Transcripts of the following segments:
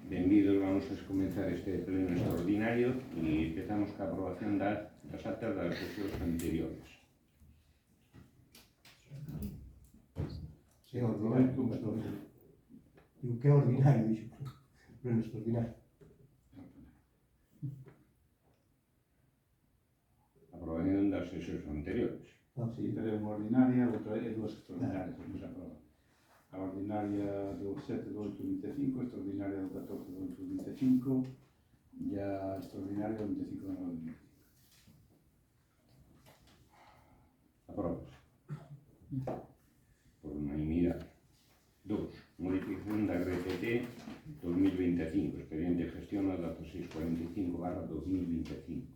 Benvidos, vamos a comenzar este pleno extraordinario y empezamos con a aprobación das actas das sesións anteriores. É ordinario, digo que é ordinario, dixo, pleno extraordinario. Aprobación das sesións anteriores. Sí, Pero é unha ordinaria, outra é dúas extraordinarias, que se aproban. A ordinaria do 7 de 8 25, a extraordinaria do 14 de 8 25 e a extraordinaria do 25 de 9 25. Aprobas. Por unanimidade. 2. Modificación da RPT 2025, expediente de gestión a datos 645/2025.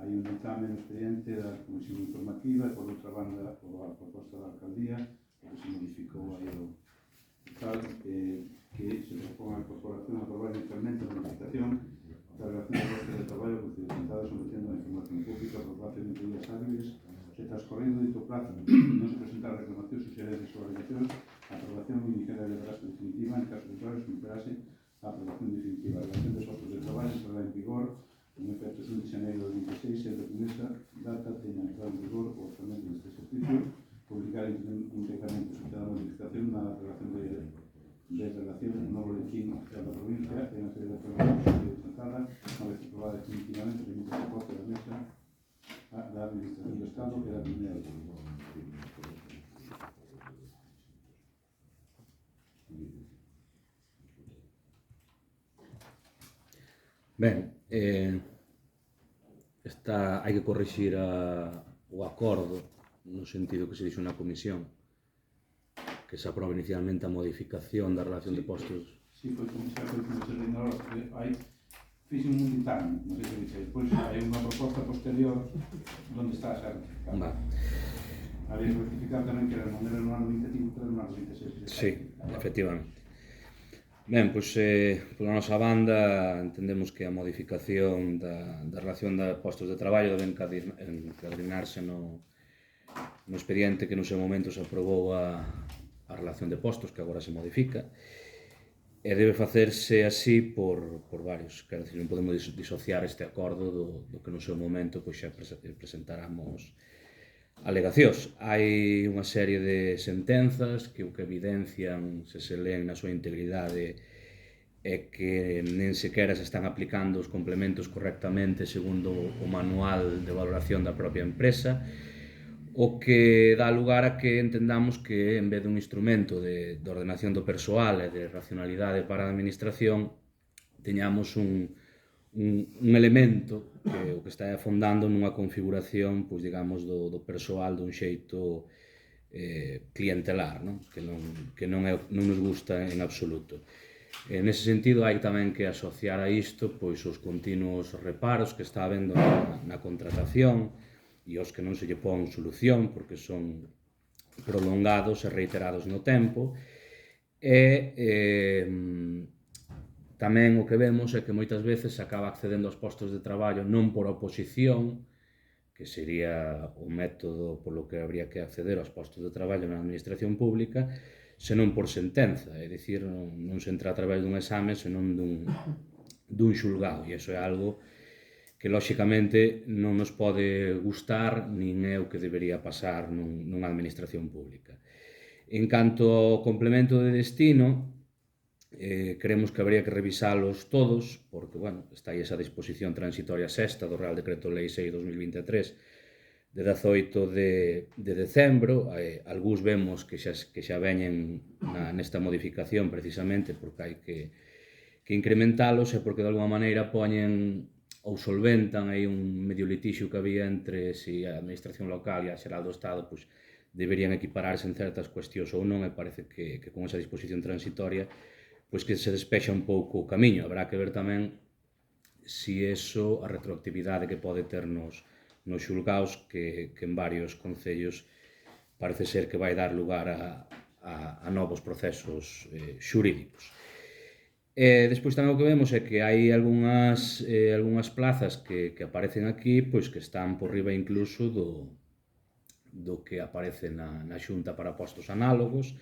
Hai un dictamen expediente da Comisión Informativa e, por outra banda, a proposta da Alcaldía, que se modificou aí o tal, que se propón a incorporación a aprobar inicialmente a modificación da relación de postos de traballo procedimentada sometendo a información pública por plazo de 20 días hábiles, se transcorriendo dito plazo non se presentar reclamacións, suxerencias ou alegacións, a aprobación inicial levarase definitiva, en caso contrario se esperase a aprobación definitiva. A relación de postos de traballo entrará en vigor en efectos 1 de xaneiro de 26 e desde esa data teña entrado en vigor o orzamento deste exercicio, publicar íntegramente suxeita a modificación na relación de relación no boletín oficial da provincia e na serie de programas presentada, unha vez aprobada definitivamente, remite a posta da mesa da Administración do Estado e da Comunidade Autónoma. Ben, hai que corrixir o acordo no sentido que se dixo na comisión que se aproba inicialmente a modificación da relación de postos. Si, foi como xa foi como se reinorou, porque fixen un dictamen, non sei se dixe, depois hai unha proposta posterior onde está xa ratificada. Había que ratificar tamén que non era no ano 25, pero no ano 26. Sí, efectivamente. Ben, pois, pola nosa banda, entendemos que a modificación da relación de postos de traballo debe encadrinarse no expediente que no seu momento se aprobou a relación de postos, que agora se modifica, e debe facerse así por varios. Quero dicir, non podemos disociar este acordo do que no seu momento pois xa presentáramos alegacións. Hai unha serie de sentenzas que o que evidencian, se leen na súa integridade, é que nen sequera se están aplicando os complementos correctamente segundo o manual de valoración da propia empresa, o que dá lugar a que entendamos que en vez dun instrumento de ordenación do persoal e de racionalidade para a administración teñamos un elemento que o que está afondando nunha configuración, pois digamos, do persoal dun xeito clientelar, non? Que non nos gusta en absoluto. Nese sentido, hai tamén que asociar a isto pois os continuos reparos que está habendo na contratación e os que non se lle pon solución porque son prolongados e reiterados no tempo. Tamén o que vemos é que moitas veces se acaba accedendo aos postos de traballo non por oposición, que sería o método polo que habría que acceder aos postos de traballo na administración pública, senón por sentenza, é dicir, non se entra a través dun exame, senón dun xulgado, e iso é algo que, lóxicamente, non nos pode gustar, nin é o que debería pasar nunha administración pública. En canto ao complemento de destino, creemos que habría que revisalos todos, porque, bueno, está aí esa disposición transitoria sexta do Real Decreto Lei 6/2023 de 18 de decembro. Algúns vemos que xa veñen nesta modificación precisamente porque hai que incrementalos e porque de alguma maneira poñen ou solventan aí un medio litixio que había entre se a administración local e a xeral do Estado pois deberían equipararse en certas cuestións ou non, e parece que con esa disposición transitoria pois que se despexa un pouco o camiño. Habrá que ver tamén si eso, a retroactividade que pode ter nos xulgaos, que en varios concellos parece ser que vai dar lugar a novos procesos xurídicos. Despois tamén o que vemos é que hai algunhas plazas que aparecen aquí pois que están por riba incluso do que aparece na Xunta para postos análogos,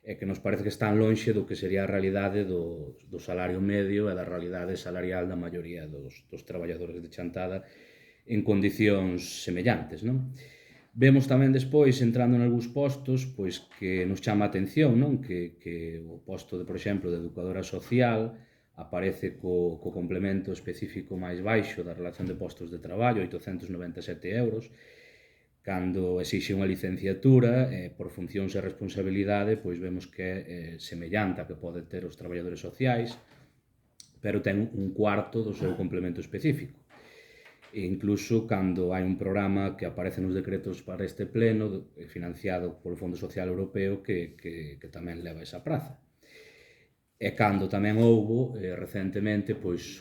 e que nos parece que están lonxe do que sería a realidade do salario medio e da realidade salarial da maioría dos traballadores de Chantada en condicións semellantes, non? Vemos tamén despois, entrando en algúns postos, pois que nos chama a atención, non? Que o posto, por exemplo, de educadora social aparece co complemento específico máis baixo da relación de postos de traballo, 897 euros, cando exixe unha licenciatura por funcións e responsabilidade, pois vemos que é semellante a que pode ter os traballadores sociais, pero ten un cuarto do seu complemento específico. E incluso cando hai un programa que aparece nos decretos para este pleno, financiado polo Fondo Social Europeo, que tamén leva esa praza. E cando tamén houbo, recentemente, pois,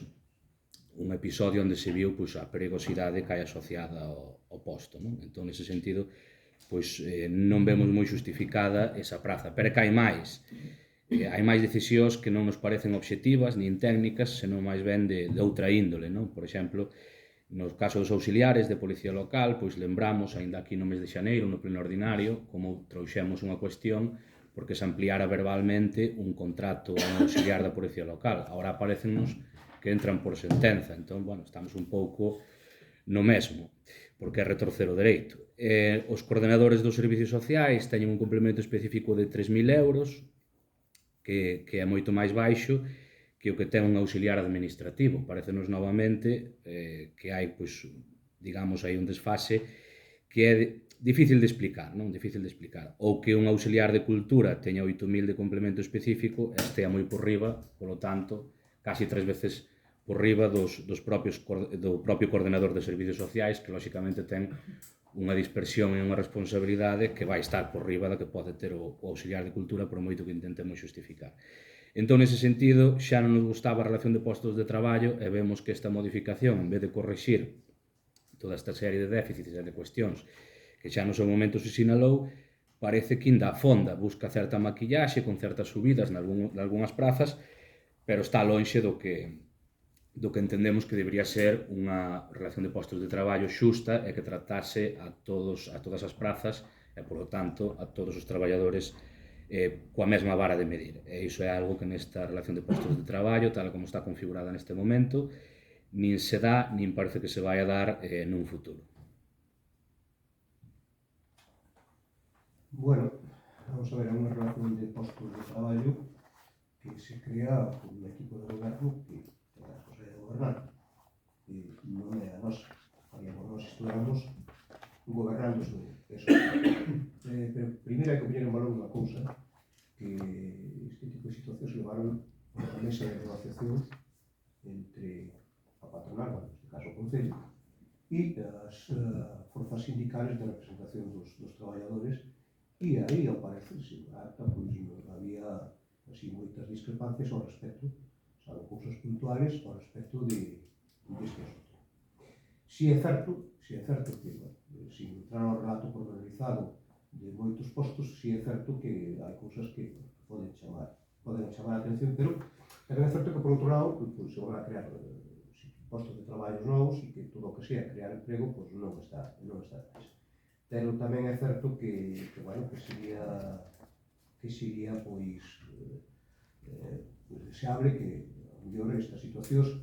un episodio onde se viu pois, a perigosidade que hai asociada ao posto, non? Entón, nese sentido, pois, non vemos moi justificada esa praza. Pero que hai máis. Hai máis decisións que non nos parecen obxectivas nin técnicas, senón máis ben de outra índole, non? Por exemplo, nos casos dos auxiliares de policía local, pois lembramos, aínda aquí no mes de xaneiro, no pleno ordinario, como trouxemos unha cuestión porque se ampliara verbalmente un contrato a un auxiliar da policía local. Agora aparecennos que entran por sentenza. Entón, bueno, estamos un pouco no mesmo, porque é retorcer o dereito. Os coordenadores dos servicios sociais teñen un complemento específico de 3.000 euros, que é moito máis baixo que o que ten un auxiliar administrativo. Parecenos novamente que hai, pois, digamos, hai un desfase que é difícil de explicar, non? Difícil de explicar. Ou que un auxiliar de cultura teña 8.000 de complemento específico e estea moi por riba, polo tanto, casi 3 veces por riba do propio coordenador de servicios sociais, que lóxicamente ten unha dispersión e unha responsabilidade que vai estar por riba da que pode ter o auxiliar de cultura por moito que intentemos justificar. Entón, nese sentido, xa non nos gustaba a relación de postos de traballo e vemos que esta modificación, en vez de corrixir toda esta serie de déficits e de cuestións que xa no seu momento se sinalou, parece que inda a fonda, busca certa maquillaxe con certas subidas nalgúnas prazas, pero está lonxe do que entendemos que debería ser unha relación de postos de traballo xusta e que tratase a todas as prazas e, polo tanto, a todos os traballadores coa mesma vara de medir. E iso é algo que nesta relación de postos de traballo, tal como está configurada neste momento, nin se dá, nin parece que se vai a dar nun futuro. Bueno, vamos a ver, é unha relación de postos de traballo que se crea por un equipo de goberno que é a cosa de gobernar, e non é a nosa. Faríamos nós estudamos gobernando sobre eso. Pero primeiro hai que poñer en valor unha cousa, que este tipo de situacións levaron a unha mesa de negociación entre a patronal, bueno, neste caso o Concello, e as forzas sindicales de representación dos traballadores, e aí, ao parecer, se acta, pois non había así moitas discrepancias ao respecto, salvo cousas puntuales ao respecto deste asunto. Si é certo que, bueno, sin entrar no relato pormenorizado de moitos postos, si é certo que hai cousas que poden chamar a atención, pero tamén é certo que, por outro lado, pues, se van a crear postos de traballos novos e que todo o que sea crear emprego, pues, non está atrás. Pero tamén é certo que bueno, que sería pois deseable que a mellor estas situacións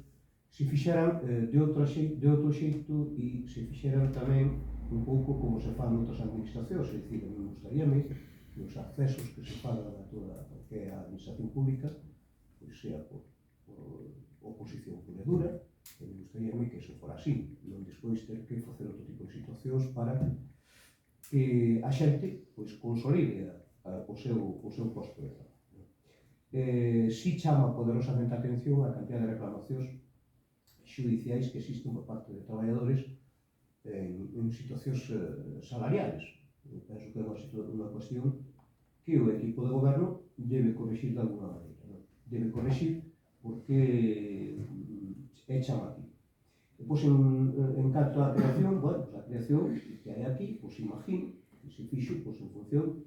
se fixeran de outro xeito e se fixeran tamén un pouco como se fan outras administracións, é dicir, me gustaríame que os accesos que se fagan a toda o que é a administración pública pois sea por oposición pura e dura, e me gustaríame que eso fora así, non despois ter que facer outro tipo de situacións para que a xente pois consolide o seu posto de traballo. Si chama poderosamente a atención a cantidad de reclamacións xudiciais que existen por parte de traballadores en situacións salariales. Eu penso que é unha cuestión que o equipo de goberno debe corrixir de alguna maneira. Debe corrixir porque é chamativo. Depois, en canto á creación, bueno, a creación que hai aquí, pois imagino que se fixo en función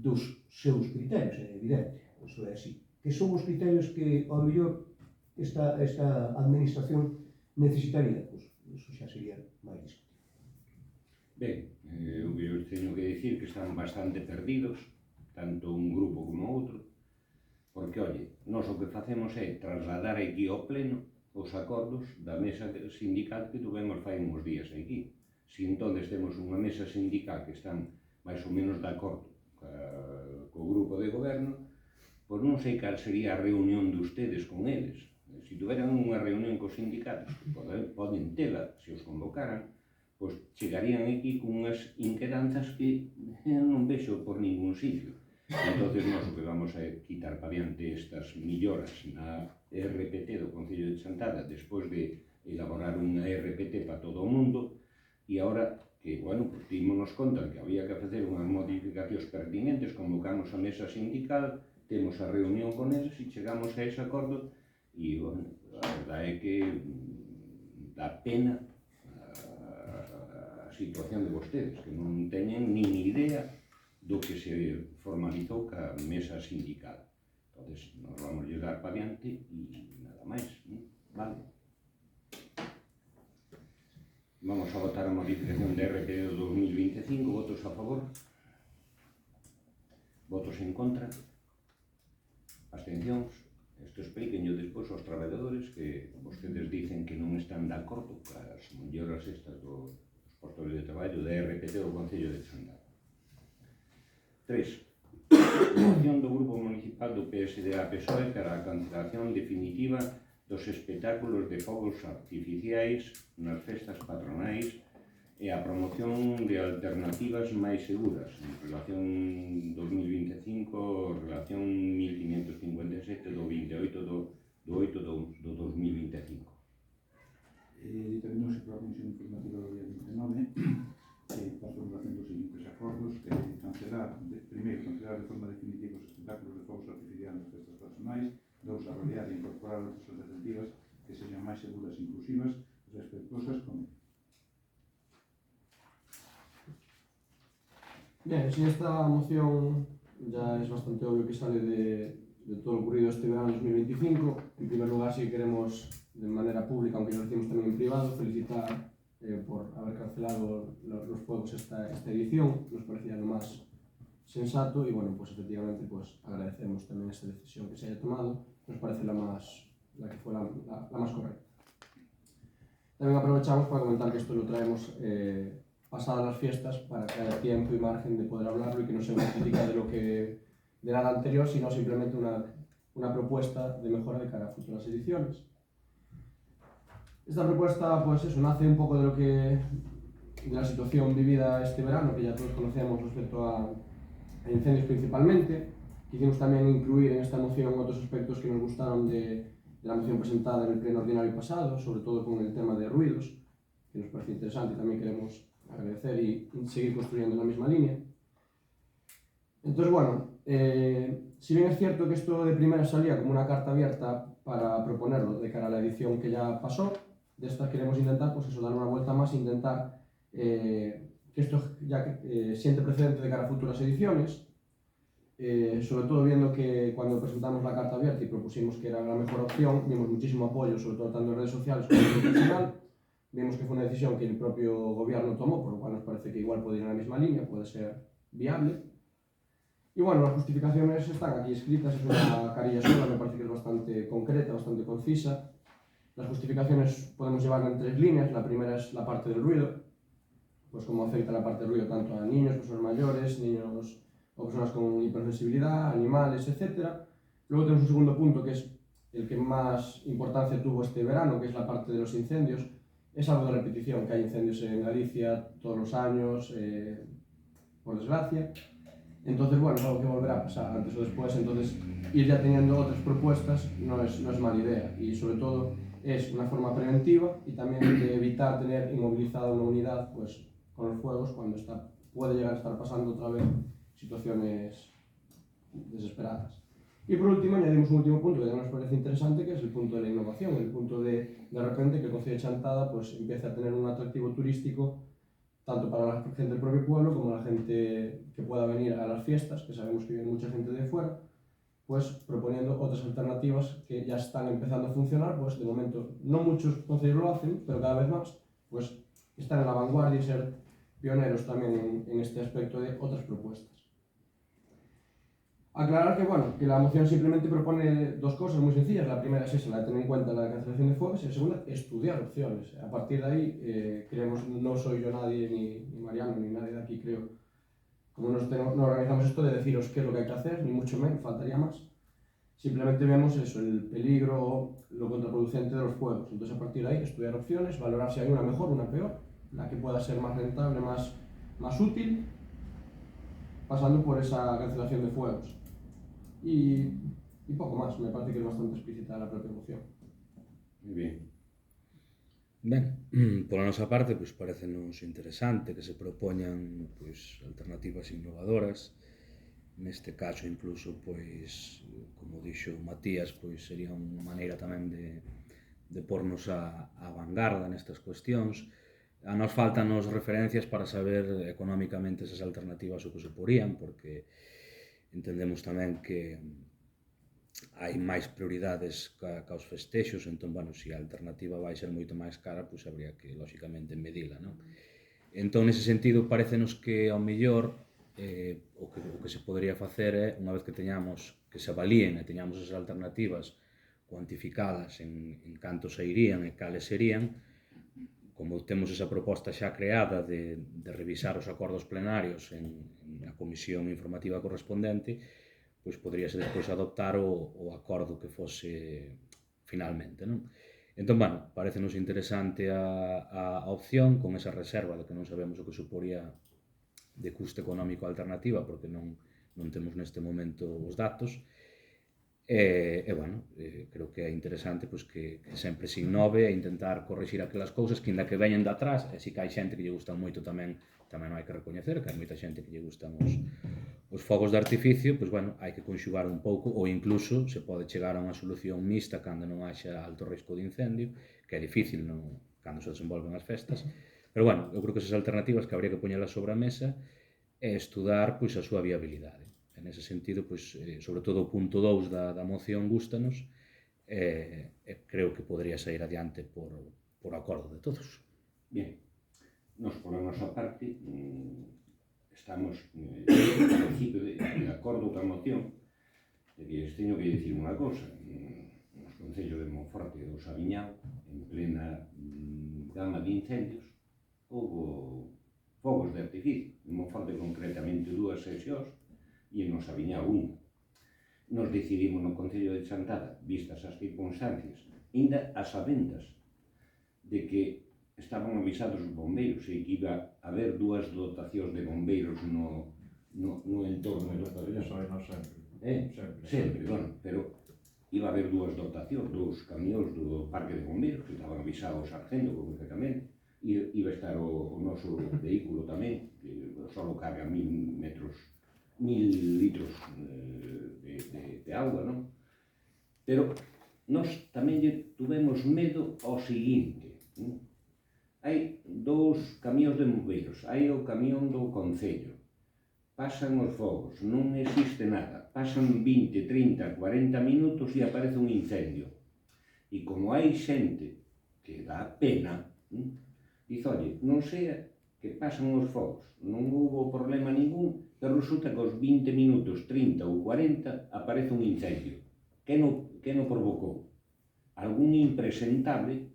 dos seus criterios, é evidente, iso é así. Que son os criterios que, ao mellor, esta administración necesitaría, pois iso xa sería máis discutible. Ben, eu teño que dicir que están bastante perdidos, tanto un grupo como outro, porque, oye, nós o que facemos é trasladar aquí ao pleno os acordos da mesa sindical que tuvemos fai uns días aquí. Se entonces temos unha mesa sindical que están máis ou menos de acordo co grupo de goberno, pois non sei cal sería a reunión de ustedes con eles. Se tuveran unha reunión cos sindicatos, que poden tela, se os convocaran, pois chegarían aquí con unhas inquedanzas que non vexo por ningún sitio. Entón, nós o que vamos a quitar para diante estas melloras na RPT do Concello de Chantada despois de elaborar unha RPT para todo o mundo, e agora que, bueno, pues dimos conta que había que facer unhas modificacións pertinentes, convocamos a mesa sindical, temos a reunión con eles e chegamos a ese acordo, e, bueno, a verdade é que dá pena a situación de vostedes, que non teñen nin idea do que se formalizou ca mesa sindical. Entón, nos vamos llegar para diante e nada máis, vale? Vamos a votar a modificación de RPT do 2025, votos a favor, votos en contra, abstencións. Isto explíquenlo despois aos traballadores que vostedes dicen que non están de acordo cas melloras estas dos postos de traballo de RPT do Concello de Chantada. 3. Moción do Grupo Municipal do PSDA-PSOE para a cancelación definitiva dos espectáculos de fogos artificiais nas festas patronais e a promoción de alternativas máis seguras en relación 2025, relación 1557 do 28 do 8 do 2025. Determinouse pola Comisión Informativa do día 29 a formulación dos seguintes acordos, que cancelar, primeiro, cancelar de forma definitiva os espectáculos de fogos artificiais nas festas patronais, 2, avaliar e incorporar outras alternativas que sexan máis seguras e inclusivas, respetuosas con... Bien, si esta moción ya es bastante obvio que sale de todo lo ocurrido este verano 2025. En primer lugar, si queremos de manera pública, aunque lo decimos también en privado, felicitar por haber cancelado los fuegos esta edición. Nos parecía lo más sensato y bueno, pues efectivamente pues agradecemos también esta decisión que se haya tomado. Nos parece la que fue la más correcta. También aprovechamos para comentar que esto lo traemos pasadas las fiestas para que haya tiempo y margen de poder hablarlo y que no sea una crítica de nada anterior, sino simplemente una propuesta de mejora de cara a futuras ediciones. Esta propuesta, pues eso, nace un poco de la situación vivida este verano, que ya todos conocemos respecto a incendios principalmente. Quisimos también incluir en esta moción otros aspectos que nos gustaron de la moción presentada en el pleno ordinario pasado, sobre todo con el tema de ruidos, que nos parece interesante y también queremos agradecer y seguir construyendo en la misma línea. Entonces, bueno, si bien es cierto que esto de primera salía como una carta abierta para proponerlo de cara a la edición que ya pasó, de esta queremos intentar, pues eso, dar una vuelta más e intentar que esto ya siente precedente de cara a futuras ediciones, sobre todo viendo que cuando presentamos la carta abierta y propusimos que era la mejor opción, vimos muchísimo apoyo, sobre todo tanto en redes sociales como en el personal. Vimos que fue una decisión que el propio gobierno tomó, por lo cual nos parece que igual puede ir en la misma línea, puede ser viable. Y bueno, las justificaciones están aquí escritas, es una carilla sola, me parece que es bastante concreta, bastante concisa. Las justificaciones podemos llevarla en 3 líneas. La primera es la parte del ruido, pues cómo afecta la parte del ruido tanto a niños, personas mayores, niños o personas con hipersensibilidad, animales, etc. Luego tenemos un segundo punto que es el que más importancia tuvo este verano, que es la parte de los incendios. Es algo de repetición, que hay incendios en Galicia todos los años, por desgracia. Entonces, bueno, es algo que volverá a pasar antes o después, entonces ir ya teniendo otras propuestas no es mala idea, y sobre todo es una forma preventiva y también de evitar tener inmovilizada una unidad pues, con los fuegos cuando puede llegar a estar pasando otra vez situaciones desesperadas. Y por último añadimos un último punto que nos parece interesante, que es el punto de la innovación, el punto de repente que el Concello de Chantada pues, empiece a tener un atractivo turístico tanto para la gente del propio pueblo como la gente que pueda venir a las fiestas, que sabemos que viene mucha gente de fuera, pues proponiendo otras alternativas que ya están empezando a funcionar, pues de momento no muchos concellos lo hacen, pero cada vez más pues están en la vanguardia y ser pioneros también en este aspecto de otras propuestas. Aclarar que, bueno, que la moción simplemente propone dos cosas muy sencillas. La primera es esa, la de tener en cuenta la cancelación de fuegos, y la segunda, estudiar opciones. A partir de ahí, creemos, no soy yo nadie, ni Mariano, ni nadie de aquí, creo, como no organizamos esto de deciros qué es lo que hay que hacer, ni mucho menos, faltaría más. Simplemente vemos eso, el peligro, lo contraproducente de los fuegos. Entonces, a partir de ahí, estudiar opciones, valorar si hay una mejor, una peor, la que pueda ser más rentable, más útil, pasando por esa cancelación de fuegos. Y poco más, me parece que es bastante explícita la propia moción. Moi ben. Ben, pola nosa parte, pois parecenos interesante que se propoñan pois alternativas innovadoras. Neste caso, incluso, pois, como dixo Matías, pois sería unha maneira tamén de pornos a vanguarda nestas cuestións. A nos faltanos referencias para saber económicamente esas alternativas o que suporían, porque entendemos tamén que hai máis prioridades ca os festexos, entón, bueno, se a alternativa vai ser moito máis cara, pois habría que, lóxicamente, medila, non? Entón, nese sentido, parecenos que, ao mellor, o que se podría facer é, unha vez que teñamos, que se avalíen e teñamos esas alternativas cuantificadas en canto sairían e cales serían, como temos esa proposta xa creada de revisar os acordos plenarios na comisión informativa correspondente, pois poderíase despois adoptar o acordo que fose finalmente, non? Entón, bueno, parecenos interesante a opción, con esa reserva de que non sabemos o que suporía de custe económico a alternativa, porque non temos neste momento os datos. Bueno, creo que é interesante pois, que sempre se innove e intentar corrixir aquelas cousas que, inda que veñen de atrás, e si que hai xente que lle gustan moito tamén non hai que recoñecer que hai moita xente que lle gustan os fogos de artificio, pois, bueno, hai que conxugar un pouco, ou incluso se pode chegar a unha solución mixta cando non haxa alto risco de incendio, que é difícil cando se desenvolven as festas. Pero, bueno, eu creo que esas alternativas que habría que poñelas sobre a mesa é estudar pois, a súa viabilidade. En ese sentido, pois, sobre todo o punto 2 da moción gústanos, creo que podría sair adiante por acordo de todos. Bien, nos pola nosa parte estamos ao principio de acordo coa moción, de que les teño que dicir unha cousa. Nos concellos de Monforte do Sabiñao, en plena gama de incendios, houve fogos de artificio. En Monforte concretamente 2 sesións e en Sabiñao 1. Nos decidimos no Concello de Chantada, vistas as circunstancias, ainda as sabendas de que estaban avisados os bombeiros e que iba a haber 2 dotacións de bombeiros no entorno do pabellón. Sempre, bueno, pero iba a haber 2 dotacións, 2 camións do parque de bombeiros que estaban avisados o sargento concretamente, e iba a estar o noso vehículo tamén, que só carga 1000 litros de auga, non? Pero nós tamén tuvemos medo ao seguinte, non? Hai 2 camións de bombeiros, hai o camión do Concello, pasan os fogos, non existe nada, pasan 20, 30, 40 minutos e aparece un incendio. E como hai xente que dá pena, dice, oye, non sea que pasan os fogos, non houve problema ningún, pero resulta que aos 20 minutos, 30 ou 40, aparece un incendio. Que no provocou? Algún impresentable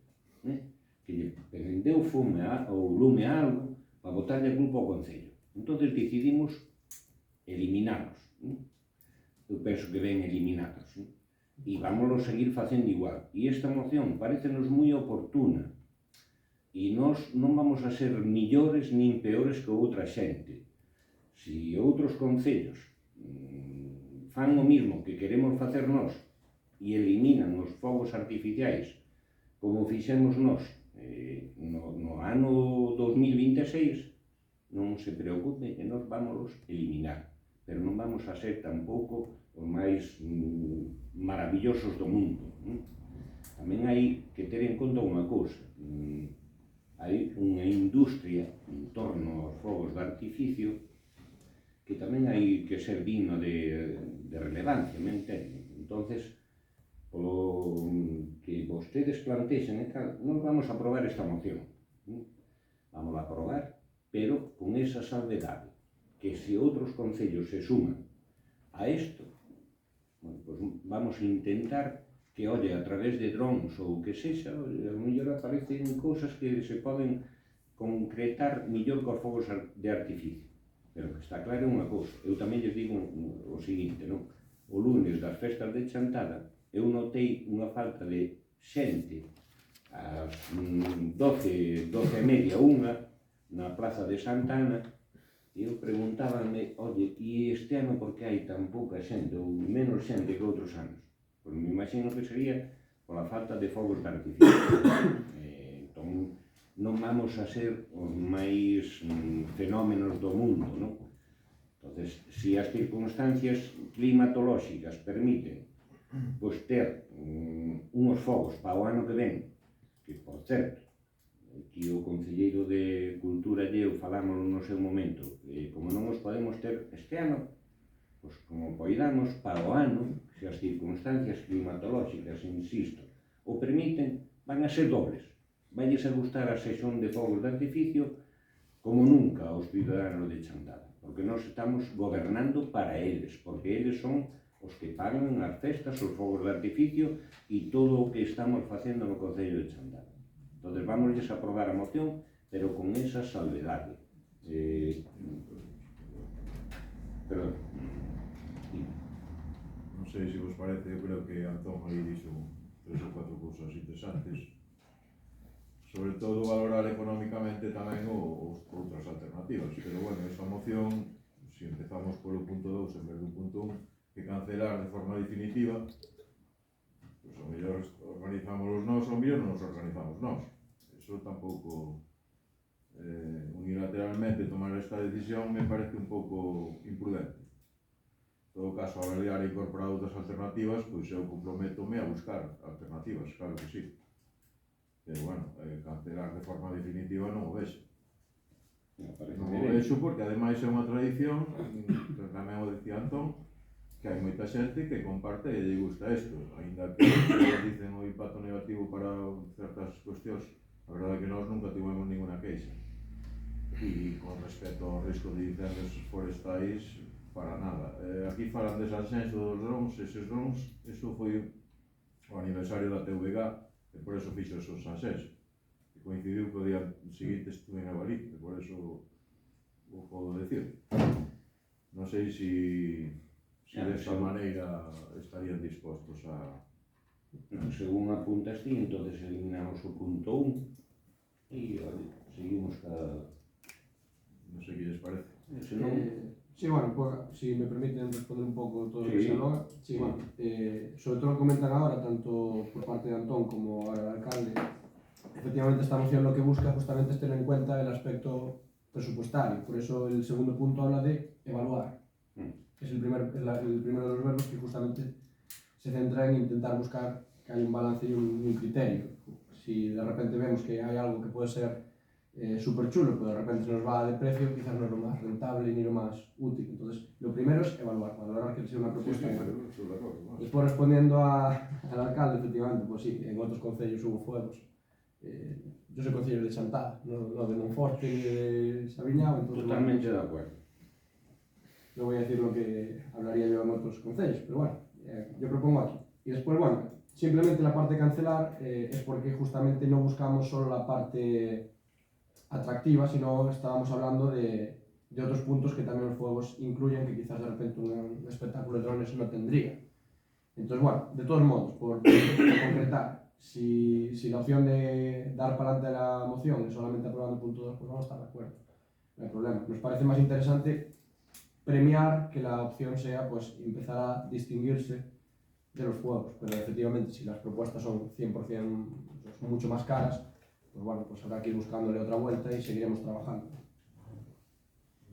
que lle prendeu fume ou lume a algo para botarlle a culpa ao Concello. Entón decidimos eliminalos. Eu penso que ven eliminados. E vámoslo seguir facendo igual. E esta moción parecenos moi oportuna. E nós non vamos a ser millores nin peores que outra xente. Se outros concellos fan o mismo que queremos facer nós e eliminan os fogos artificiais como fixemos nós no ano 2026, non se preocupe que nós vámonos eliminar, pero non vamos a ser tampouco os máis maravillosos do mundo. Tamén hai que ter en conta unha cousa. Hai unha industria en torno aos fogos de artificio que tamén hai que ser digno de relevancia, me entenden? Entonces, polo que vostedes plantexen e tal, non vamos a aprobar esta moción. Vamos a aprobar, pero con esa salvedade, que se outros concellos se suman a isto, vamos a intentar que, oye, a través de drones ou o que sexa, a mellor aparecen cousas que se poden concretar mellor cos fogos de artificio. Pero que está claro unha cousa, eu tamén lles digo o seguinte, non? O lunes das festas de Chantada, eu notei unha falta de xente ás 12 e media, unha, na plaza de Santa Ana, e eu preguntábanme, oye, e este ano por que hai tan pouca xente, ou menos xente que outros anos? Pois me imagino que sería pola falta de fogos de artificio. Entón, non vamos a ser os máis fenómenos do mundo, non? Entonces, se as circunstancias climatolóxicas permiten pois ter uns fogos para o ano que ven, que, por certo, que o Concelleiro de Cultura lleu falámoslo no seu momento, como non os podemos ter este ano, pois como poidamos para o ano, se as circunstancias climatolóxicas, insisto, o permiten, van a ser dobles. Vailles a gustar a sesión de fogos de artificio como nunca aos ciudadanos de Chantada, porque nós estamos gobernando para eles, porque eles son os que pagan as festas, os fogos de artificio e todo o que estamos facendo no Concello de Chantada. Entón, vamos a aprobar a moción, pero con esa salvedade. Perdón. Non sei se vos parece, eu creo que Antón aí dixo 3 ou 4 cousas interesantes. Sobre todo valorar económicamente tamén outras alternativas, pero bueno, esa moción, se empezamos polo punto 2 en vez do punto 1, que cancelar de forma definitiva, pois ao mellor organizámonos nós, ao mellor non nos organizamos nós. Eso tampouco unilateralmente tomar esta decisión me parece un pouco imprudente. En todo caso, a avaliar e incorporar outras alternativas, pois eu comprométome a buscar alternativas, claro que sí. Pero bueno, cancelar de forma definitiva non o vexo. Non o vexo porque ademais é unha tradición, tamén o decía Antón, que hai moita xente que comparte e lle gusta isto, aínda que dicen o impacto negativo para certas cuestións, a verdade é que nós nunca tivemos ninguna queixa. E con respecto ao risco de incendios forestais, para nada. Aquí falan de Sanxenxo dos drones, eses drones, eso foi o aniversario da TVG, e por eso fixo esos Sanxenxo. E coincidiu que o día seguinte estuve en Avalí, e por eso o podo decir. Non sei se desta maneira estarían dispostos a... Según apuntas ti, entonces eliminamos o punto 1 e seguimos ca... Non sei que lles parece. Sí, bueno, pues, si me permiten responder un pouco todo o que se aloga. Sí, bueno, sobre todo comentan ahora, tanto por parte de Antón como ahora el alcalde, efectivamente esta moción lo que busca justamente es tener en cuenta el aspecto presupuestario. Por eso el segundo punto habla de evaluar. Es el primero de los verbos que justamente se centra en intentar buscar que haya un balance y un criterio. Si de repente vemos que hay algo que puede ser súper chulo, pero de repente se nos va de precio, quizás no es lo más rentable ni lo más útil. Entonces, lo primero es valorar que sea una propuesta. Después, respondiendo al alcalde, efectivamente, pues sí, en otros concellos hubo fuegos. Yo soy concejero de Chantada, no de Monforte ni de Sabiñao, entonces... Totalmente de acuerdo. No voy a decir lo que hablaría yo en otros concellos, pero bueno, yo propongo aquí. Y después, bueno, simplemente la parte de cancelar es porque justamente no buscamos solo la parte atractiva, sino estábamos hablando de otros puntos que también los fuegos incluyen, que quizás de repente un espectáculo de drones no tendría. Entonces, bueno, de todos modos, por concretar, si la opción de dar para adelante la moción es solamente aprobando el punto 2, pues vamos a estar de acuerdo, no hay problema. Nos parece más interesante premiar que la opción sea pues empezar a distinguirse de los fuegos, pero efectivamente si las propuestas son 100% son mucho más caras, pues bueno, pues habrá que ir buscándole otra vuelta y seguiremos trabajando.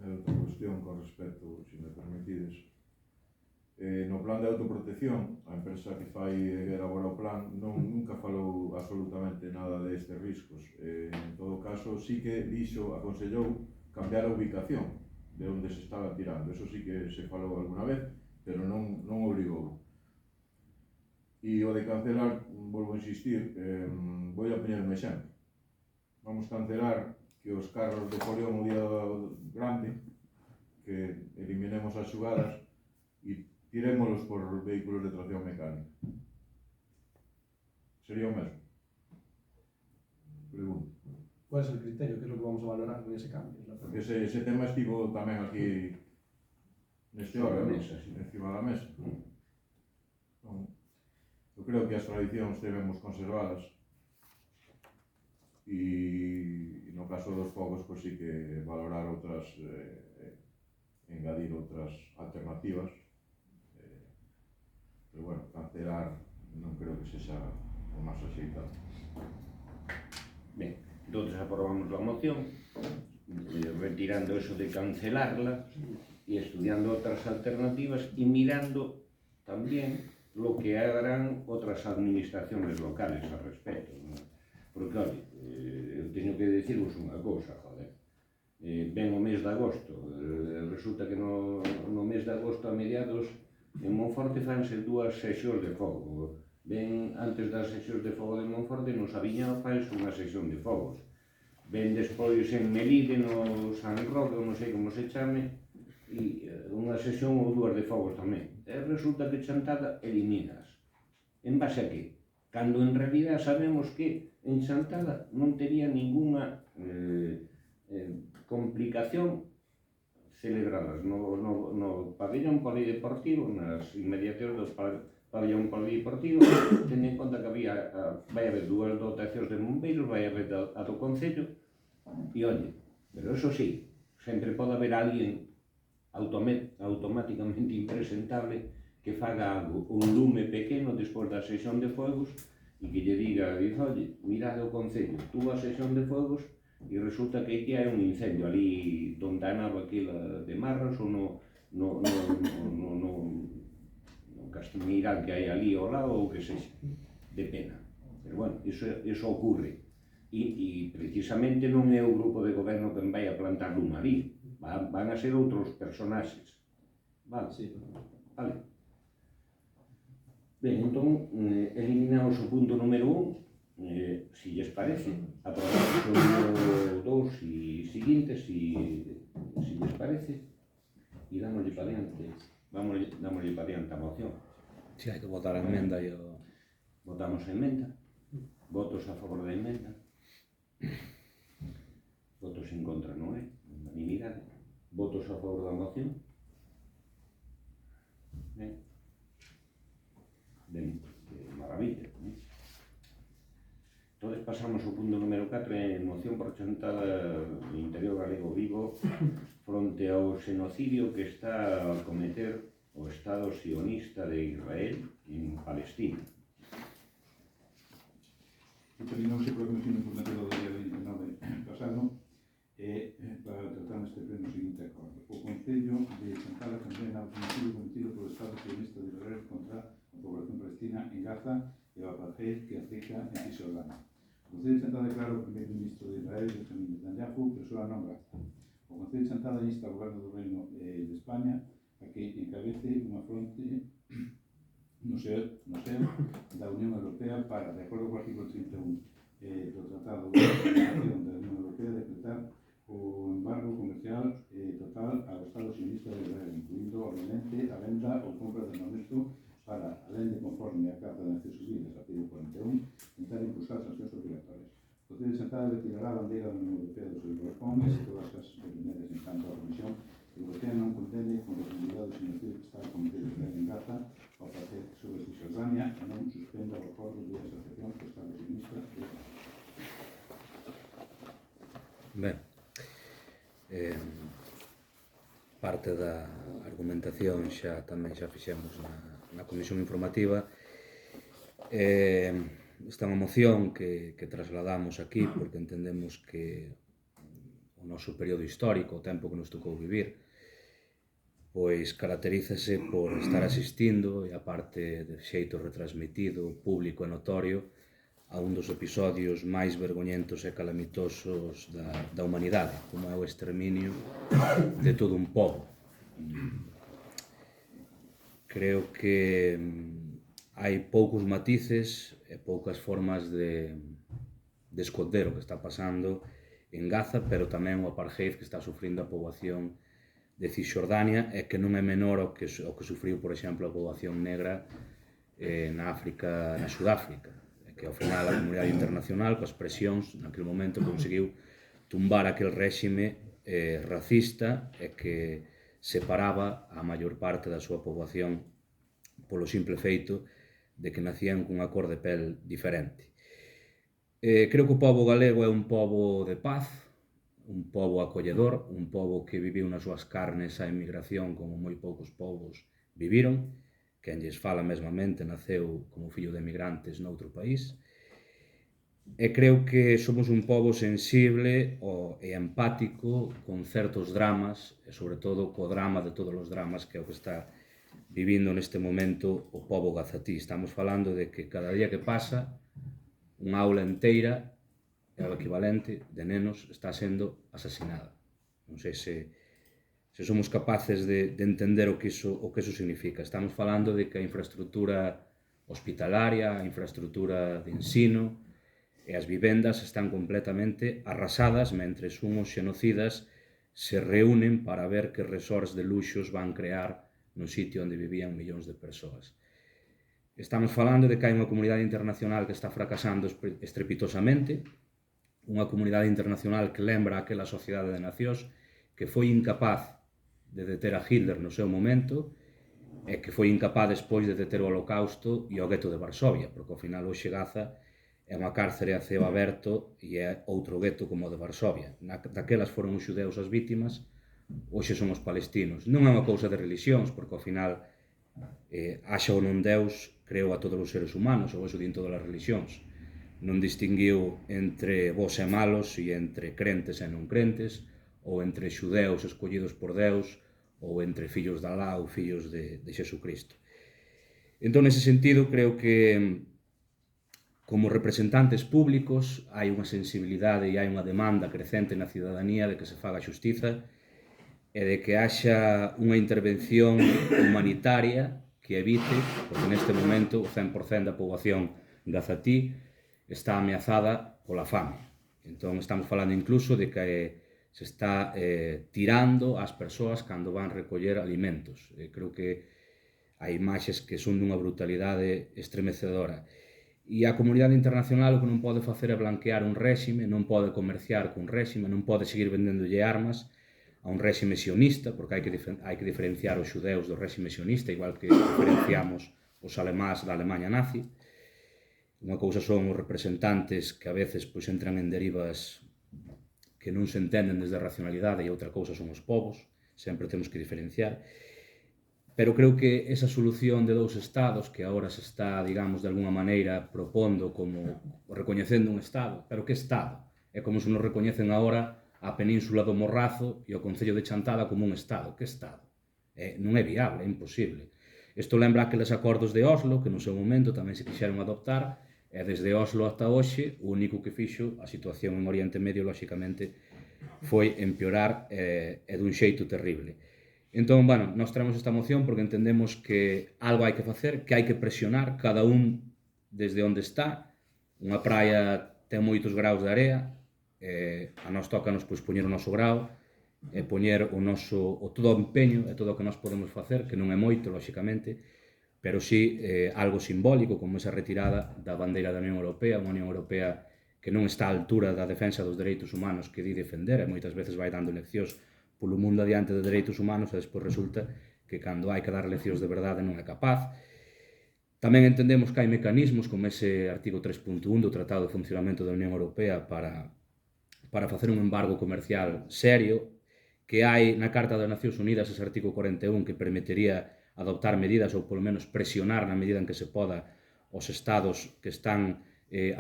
Outra cuestión con respecto, se me permitides, no plan de autoprotección, a empresa que fai elabora o plan nunca falou absolutamente nada destes riscos. En todo caso, sí que dixo, aconsellou cambiar a ubicación de onde se estaba tirando. Eso sí que se falou alguna vez, pero non obrigou. E o de cancelar, volvo a insistir, vou a poñer un exemplo. Vamos cancelar que os carros de Forión o día grande, que eliminemos as xugadas e tirémolos por vehículos de tracción mecánica. Sería o mesmo? Pregunto. ¿Cuál es el criterio? ¿Qué es lo que vamos a valorar en ese cambio? Porque ese tema estivo tamén aquí neste Sobre a órgano, mesa, sí. encima da mesa. Non, eu creo que as tradicións debemos conservadas e no caso dos fogos, pois sí que valorar outras, engadir outras alternativas, pero bueno, cancelar non creo que sexa o máis axeitado. Ben, entonces aprobamos la moción, retirando eso de cancelarla y estudiando otras alternativas y mirando también lo que harán otras administraciones locales al respecto, ¿no? Porque, oye, eu teño que deciros unha cousa, joder. Ven o mes de agosto, resulta que no mes de agosto a mediados en Monforte fanse 2 sesións de fogo. Ven antes das sesións de fogo de Monforte, no Sabiñao fanse unha sesión de fogos. Ven despois en Melide, no San Roque, non sei como se chame, e unha sesión ou 2 de fogos tamén. E resulta que Chantada eliminas. En base a que? Cando en realidad sabemos que en Chantada non tería ninguna complicación celebradas no pabellón polideportivo, nas inmediacións do pabellón polideportivo, tendo en conta que vai haber 2 dotacións de bombeiros, vai haber a do Concello, e oye, pero eso sí, sempre pode haber alguén automáticamente impresentable que faga algo, un lume pequeno despois da sesión de fuegos e que lle diga, oye, mirade o Concello, tuvo a sesión de fuegos e resulta que hai un incendio ali donde anaba aquela de Marras ou no Castiñeiral que hai ali ao lado ou que sexa, de pena. Pero bueno, iso ocurre. E precisamente non é o grupo de goberno que vai a plantar lume ali, van a ser outros personaxes. Vale? Sí. Vale. Ben, entón, eliminamos o punto número 1, si lles parece, aprobamos o número 2 e seguintes, si lles parece, e dámoslle para diante, dámoslle para diante a moción. Si hai que votar a emenda e o... Votamos a emenda, votos a favor da emenda, votos en contra non é, unanimidade, votos a favor da moción. Ben, maravilla. Entón pasamos ao punto número 4, moción por Chantada do interior galego vivo fronte ao xenocidio que está a cometer o Estado sionista de Israel en Palestina. Terminouse por comisión informativa do día 29 pasado para tratar neste pleno o seguinte acordo. O Concello de Chantada condena o genocidio cometido polo Estado sionista de Israel contra a población palestina en Gaza e o apartheid que aplica en Cisjordania. O Concello de Chantada declara o primeiro ministro de Israel, Benjamin Netanyahu, persoa non grata. O Concello de Chantada insta ao Goberno do Reino de España a que encabece unha fronte no seo da Unión Europea para, de acordo co artigo 31 do Tratado de Organización da Unión Europea, decretar o embargo comercial total ao Estado sionista de Israel, incluindo, obviamente, a venda ou compra de armamento para, alén de conforme a Carta de Nacións Unidas, artigo 41, intentar impulsar sancións obligatorias. O Concello de Chantada retirará a bandeira da Unión Europea dos seus balcóns e todas as reuniones en tanto a Comisión Europea non condene con rotundidade o xenocidio que está a cometer Israel en Gaza ao facer sobre Cisjordania e non suspenda o acordo de asociación co Estado sionista de Israel. Ben, parte da argumentación xa fixemos na comisión informativa. Esta é unha moción que trasladamos aquí porque entendemos que o noso período histórico, o tempo que nos tocou vivir, pois caracterízase por estar asistindo, e aparte de xeito retransmitido, público e notorio, a un dos episodios máis vergoñentos e calamitosos da humanidade, como é o exterminio de todo un pobo. Creo que hai poucos matices e poucas formas de esconder o que está pasando en Gaza, pero tamén o apartheid que está sufrindo a poboación Cisxordania e que non é menor ao que sufriu, por exemplo, a poboación negra na África, na Sudáfrica, e que ao final a comunidade internacional, coas presións, naquele momento conseguiu tumbar aquel réxime racista e que separaba a maior parte da súa poboación polo simple feito de que nacían cunha cor de pel diferente. Creo que o pobo galego é un pobo de paz, un pobo acolledor, un pobo que viviu nas súas carnes a emigración como moi poucos povos viviron, quen lles fala mesmamente naceu como fillo de emigrantes noutro país, e creo que somos un pobo sensible e empático con certos dramas, e sobre todo co drama de todos os dramas que é o que está vivindo neste momento o pobo gazatí. Estamos falando de que cada día que pasa unha aula inteira é o equivalente de nenos está sendo asesinada. Non sei se somos capaces de entender o que iso significa. Estamos falando de que a infraestructura hospitalaria, a infraestructura de ensino e as vivendas están completamente arrasadas mentres unhos xenocidas se reúnen para ver que resorts de luxos van crear no sitio onde vivían millóns de persoas. Estamos falando de que hai unha comunidade internacional que está fracasando estrepitosamente, unha comunidade internacional que lembra aquela sociedade de nacións que foi incapaz de deter a Hitler no seu momento e que foi incapaz despois de deter o Holocausto e o gueto de Varsovia, porque ao final hoxe Gaza é unha cárcere a ceo aberto e é outro gueto como o de Varsovia. Daquelas foron os xudeus as vítimas, hoxe son os palestinos. Non é unha cousa de religións, porque ao final haxa ou non Deus creou a todos os seres humanos, ou eso din todas as religións. Non distinguiu entre bos e malos e entre crentes e non crentes, ou entre xudeus escollidos por Deus, ou entre fillos de Alá ou fillos de Xesucristo. Entón, nese sentido, creo que como representantes públicos hai unha sensibilidade e hai unha demanda crecente na cidadanía de que se faga xustiza e de que haxa unha intervención humanitaria que evite, porque neste momento o 100% da poboación gazatí está ameazada pola fame. Entón estamos falando incluso de que se está tirando ás persoas cando van recoller alimentos. Creo que hai imaxes que son dunha brutalidade estremecedora. E a comunidade internacional o que non pode facer é blanquear un réxime, non pode comerciar cun réxime, non pode seguir vendéndolle armas a un réxime sionista, porque hai que diferenciar os xudeus do réxime sionista, igual que diferenciamos os alemáns da Alemanha nazi. Unha cousa son os representantes que a veces entran en derivas que non se entenden desde a racionalidade e outra cousa son os povos, sempre temos que diferenciar. Pero creo que esa solución de dous estados que agora se está, digamos, de alguna maneira propondo como recoñecendo un estado, pero que estado? É como se nos recoñecen agora a península do Morrazo e o concello de Chantada como un estado. Que estado? Non é viable, é imposible. Isto lembra aqueles acordos de Oslo, que no seu momento tamén se quixeron adoptar, e desde Oslo ata hoxe, o único que fixo a situación en Oriente Medio, lóxicamente, foi empeorar e dun xeito terrible. Entón, bueno, nós traemos esta moción porque entendemos que algo hai que facer, que hai que presionar cada un desde onde está. Unha praia ten moitos graus de area, a nós tócanos poñer o noso grau e poñer o todo o empeño e todo o que nós podemos facer, que non é moito, lóxicamente, pero sí algo simbólico, como esa retirada da bandeira da Unión Europea, unha Unión Europea que non está á altura da defensa dos dereitos humanos que di defender, e moitas veces vai dando leccións polo mundo adiante de dereitos humanos e despois resulta que cando hai que dar leccións de verdade non é capaz. Tamén entendemos que hai mecanismos como ese artigo 3.1 do Tratado de Funcionamento da Unión Europea para facer un embargo comercial serio, que hai na Carta das Nacións Unidas ese artigo 41 que permitiría adoptar medidas ou polo menos presionar na medida en que se poda os estados que están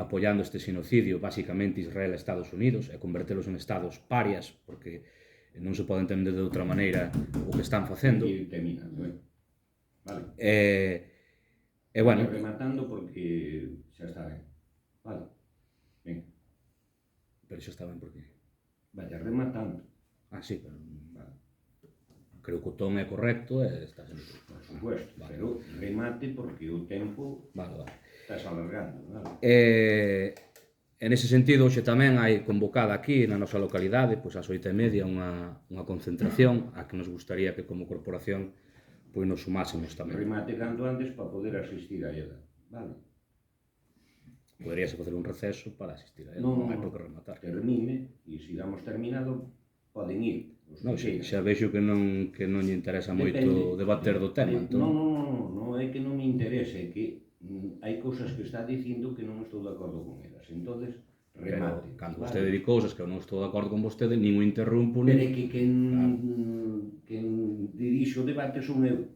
apoiando este xenocidio, basicamente Israel e Estados Unidos, e convertelos en estados parias, porque non se pode entender de outra maneira o que están facendo. Vale. Bueno, rematando porque xa está ben. Vale. Ben. Pero xa está ben porque... Vaya rematando. Sí, pero... Vale. Creo que o ton é correcto e está sendo... Por supuesto, vale. Pero remate porque o tempo... Vale. Estás alargando, vale? nese sentido, hoxe tamén hai convocada aquí na nosa localidade, pois ás 8:30, unha concentración a que nos gustaría que como corporación pois nos sumásemos tamén. Remate canto antes para poder asistir a ela. Vale. Poderíase facer un receso para asistir a ela, Non, non hai por que rematar. Termine, e se damos terminado, poden ir. Non, xa vexo que non lle interesa moito debater do tema, entón... Non é que non me interese, é que hai cousas que está dicindo que non estou de acordo con elas. Entonces, remate. Pero, cando vostede di cousas que eu non estou de acordo con vostede, nin o interrumpo, Pero é nin... que quen dirixo o debate son eu.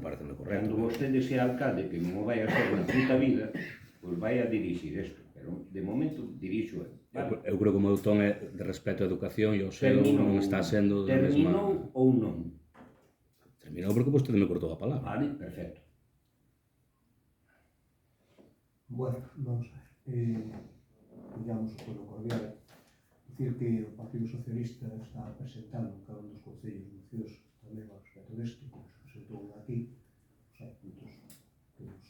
Pareceme correcto. Cando vostede sea alcalde, que non o vai a ser na puta vida, pois vai a dirixir isto. Pero, de momento, dirixo eu. Vale. Eu creo que o meu ton é de respeto á educación e o seu non está sendo da mesma... Terminou ou non? Terminou porque vostede me cortou a palabra. Vale, perfecto. Bueno, vamos a ver. Digamos o pueblo cordial. Decir que o Partido Socialista está presentando en cada un dos concellos mocións tamén ao respecto desto, como se presentou aquí. Hai puntos que nos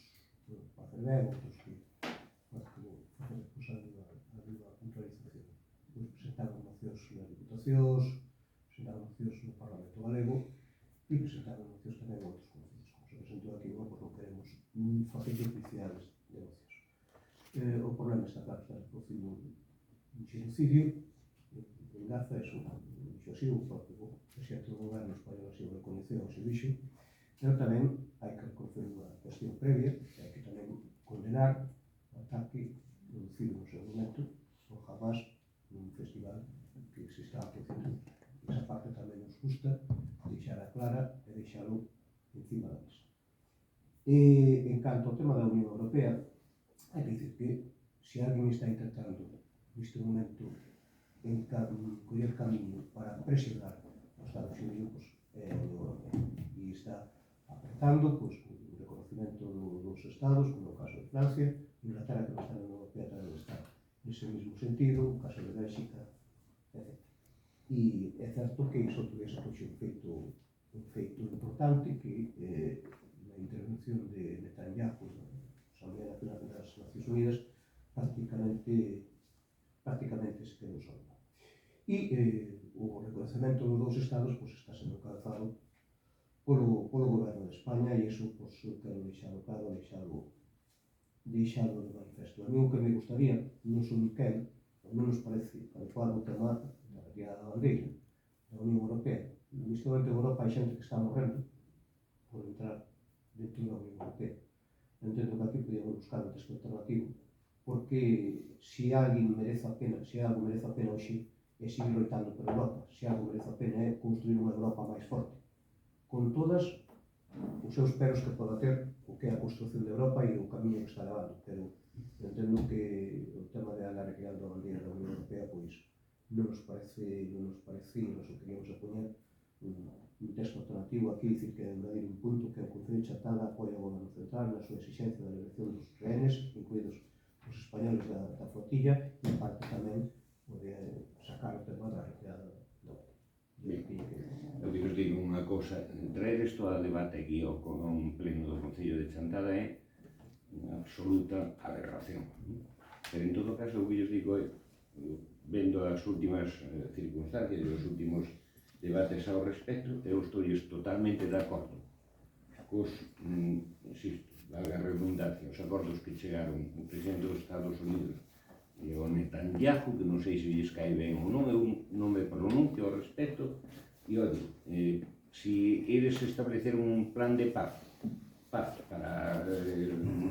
facen ben, outros que facen responsable a viva puntualización. Pois presentaron mocións nas diputacións, presentaron mocións no Parlamento Galego e presentaron mocións tamén en outros concellos. Como se presentou aquí, pois non queremos facer oficiales de mocións. O problema está claro, está producindo un genocidio en Gaza, é un xosivo, o propio presidente do goberno español así o recoñeceu, o servixo, pero tamén hai que reconocer unha cuestión previa, que hai que tamén condenar o ataque producido no seu momento por Hamas nun festival que se está producindo. Esa parte tamén nos gusta deixala clara e deixalo encima da mesa. En canto ao tema da Unión Europea, hai que dicir que se alguén está intentando neste momento coller camiño para presionar os Estados Unidos é a Unión Europea e está apretando o reconocimento dos Estados, como o caso de Francia, Inglaterra, que non está na Unión Europea, tamén está nese mesmo sentido, o caso de Bélxica, etc. E é certo que iso tuviese un feito importante que na intervención de Netanyahu na Asamblea Nacional das Nacións Unidas prácticamente se quedou solo. E o reconocemento dos dous estados está sendo alcanzado polo goberno de España e iso quero deixalo claro, deixalo de manifesto. A mí o que me gustaría, non son quen, non nos parece adecuado o tema da retirada da bandeira da Unión Europea. Neste momento en Europa hai xente que está morrendo por entrar dentro da Unión Europea. Entendo que aquí podíamos buscar un texto alternativo, porque se algo merece a pena hoxe é seguir loitando por Europa, se algo merece a pena é construir unha Europa máis forte, con todas os seus peros que poda ter o que é a construcción de Europa e o camiño que está levando, pero entendo que o tema de la retirada da bandeira da Unión Europea pois non nos parece e nos o queríamos apoñar un texto alternativo aquí, dicir que engadir un punto que o Concello de Chantada apoia o Goberno Central na súa exigencia da liberación dos rehenes, incluídos os españoles da flotilla, e en parte tamén o de sacar o tema da retirada da Eu que vos digo unha cousa, traer isto a debate aquí ao un pleno do Concello de Chantada é unha absoluta aberración. Pero en todo caso, o que vos digo é, vendo as últimas circunstancias e os últimos debates ao respecto, eu estou totalmente de acordo cos, insisto, valga a redundancia, os acordos que chegaron o presidente dos Estados Unidos e o Netanyahu, que non sei se lles cae ben ou non, eu non me pronuncio ao respecto, e olha, se eres establecer un plan de paz para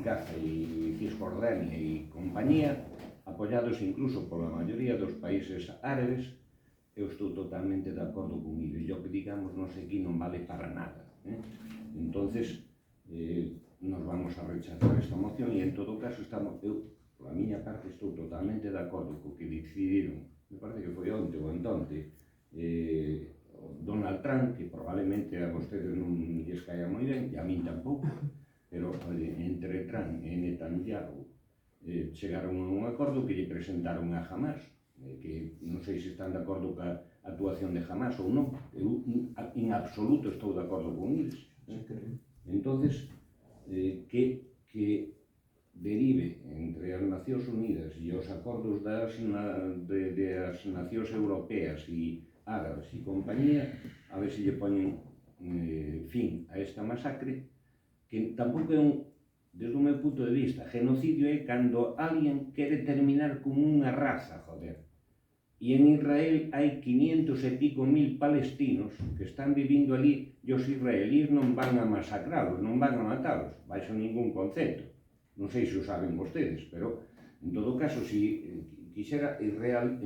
Gaza e Cisjordania e compañía, apoyados incluso pola maioría dos países árabes, eu estou totalmente de acordo con iso, e o que digamos non sei aquí non vale para nada. Entonces, nos vamos a rechazar esta moción e en todo caso eu, pola miña parte, estou totalmente de acordo co que decidiron, me parece que foi onte ou entonte, Donald Trump, que probablemente a vostedes non lles caia moi ben, e a min tampouco, pero entre Trump e Netanyahu chegaron a un acordo que lle presentaron a Hamas, que non sei se están de acordo ca actuación de Hamas ou non, eu en absoluto estou de acordo con eles. Entonces, que derive entre as Nacións Unidas e os acordos das Nacións Europeas e árabes e compañía, a ver se lle poñen fin a esta masacre, que tampouco é desde o meu punto de vista, genocidio é cando alguén quere terminar con unha raza, joder. E en Israel hai 500 e pico mil palestinos que están vivindo ali e os israelíes non van a masacralos, non van a matalos, baixo ningún concepto. Non sei se o saben vostedes, pero en todo caso, se quixera Israel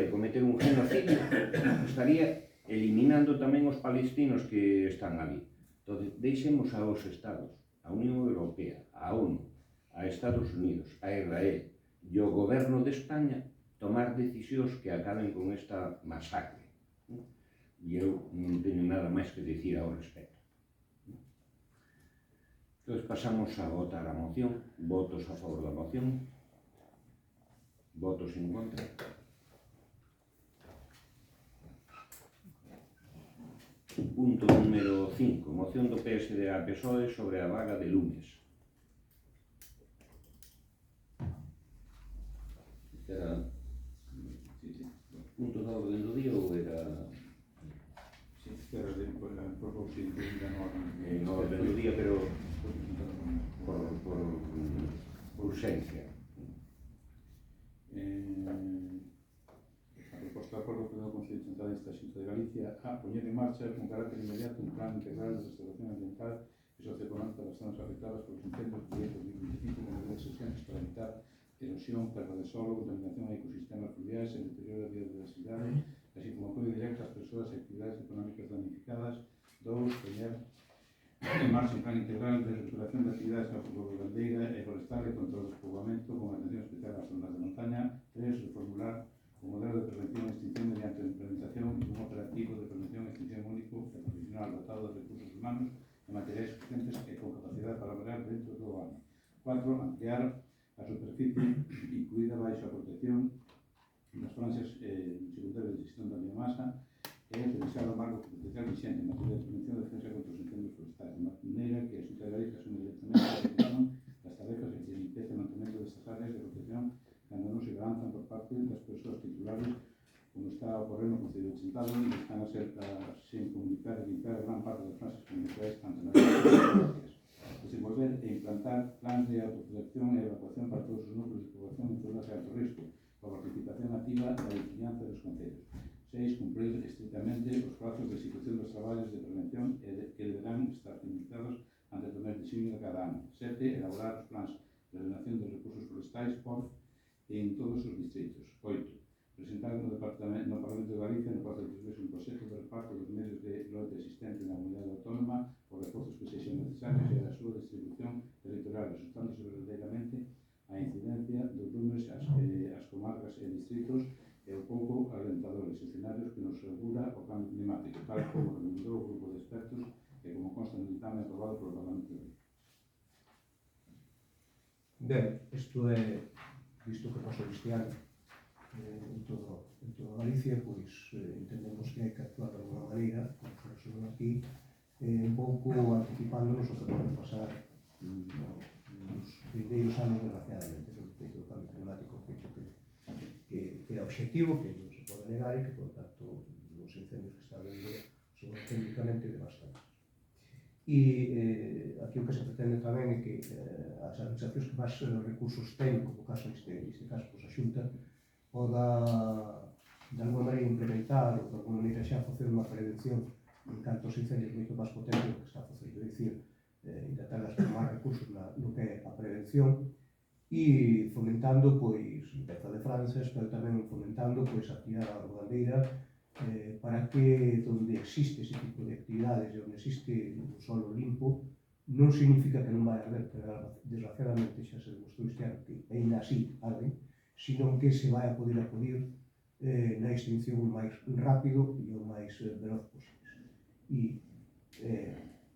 cometer un genocidio, estaría eliminando tamén os palestinos que están ali. Entón, deixemos aos Estados, a Unión Europea, a ONU, a Estados Unidos, a Israel e o goberno de España tomar decisións que acaben con esta masacre. E eu non teño nada máis que dicir ao respecto. Entón, pasamos a votar a moción. Votos a favor da moción. Votos en contra. Punto número 5. Moción do PSD a PSOE sobre a vaga de lumes. Era punto da orden do día ou era... Sí, era de propósito de no orden do día, pero por urxencia. A proposta de acordo do Consello Centralista da Xunta de Galicia a poñer en marcha con carácter inmediato un plan integral de restauración ambiental e socioeconómica das zonas afectadas polos incendios de 2025 con medidas urgentes para evitar erosión, perda de solo, contaminación a ecosistemas fluviais e deterioro da biodiversidade, así como apoio directo ás persoas e actividades económicas damnificadas. 2. Poñer en marcha un plan integral de recuperación de actividades gandeira e forestal e control do despoboamento con atención especial ás zonas de montaña. 3. Reformular o modelo de prevención e extinción mediante a implementación dun operativo de prevención e extinción único e profesional dotado de recursos humanos e materiais suficientes e con capacidade para operar dentro do ano. 4. Ampliar a superficie incluída baixo a protección das franxas secundarias de xestión da biomasa e revisar o marco competencial vixente en materia de prevención e defensa contra os incendios forestais, de maneira que a Xunta de Galicia asume directamente a ejecución das tarefas de limpeza e mantemento destas áreas de protección cando non se garantan por parte das persoas titulares, como está a ocorrer no Concello de Sentado, e están a ser sen comunicar e limpiar gran parte das franxas comunitarias tanto nas áreas. Desenvolver e implantar plans de autoprotección e evacuación para todos os núcleos de poboación en zonas de alto risco, coa participación activa da vigilancia dos concellos. 6. Cumprir estrictamente os plazos de execución dos traballos de prevención que deberán estar finalizados antes do mes de xunio de cada ano. 7. Elaborar os plans de ordenación dos recursos forestais en todos os distritos. 8. Presentar no Parlamento de Galicia no plazo de 3 meses un proxecto de reparto dos medios de lote existentes na comunidade autónoma, os reforzos que sexan necesarios e a súa distribución territorial, resultándose verdadeiramente a incidencia dos lumes as comarcas e distritos e o pouco alentadores escenarios que nos segura o cambio climático, tal como recomendou o grupo de expertos e como consta no ditame aprobado polo Parlamento de Galicia. Ben, isto é, visto que pasou este ano en toda Galicia, pois entendemos que hai que actuar de alguna maneira, como se resume aquí, un pouco anticipándonos o que pode pasar nos vindeiros anos, desgraciadamente, sobre o feito do cambio climático, que é objetivo, que non se pode negar e que, por tanto, os incendios que está vendo son auténticamente devastantes. E aquí o que se pretende tamén é que as administracións que máis recursos ten, como caso neste caso, a Xunta, poda de alguma maneira implementar ou de alguma maneira xa facer unha prevención en canto aos incendios moito máis potentes que está facendo, dicir, intentar gastar máis recursos no que é a prevención e fomentando, pois, peza de franxas, pero tamén fomentando, pois, a actividade agrogandeira para que onde existe ese tipo de actividades e onde existe un solo limpo non significa que non vai haber, pero desgraciadamente xa se demostrou este ano que ainda así arden, sino que se vai a poder acudir na extinción o máis rápido e o máis veloz posible. E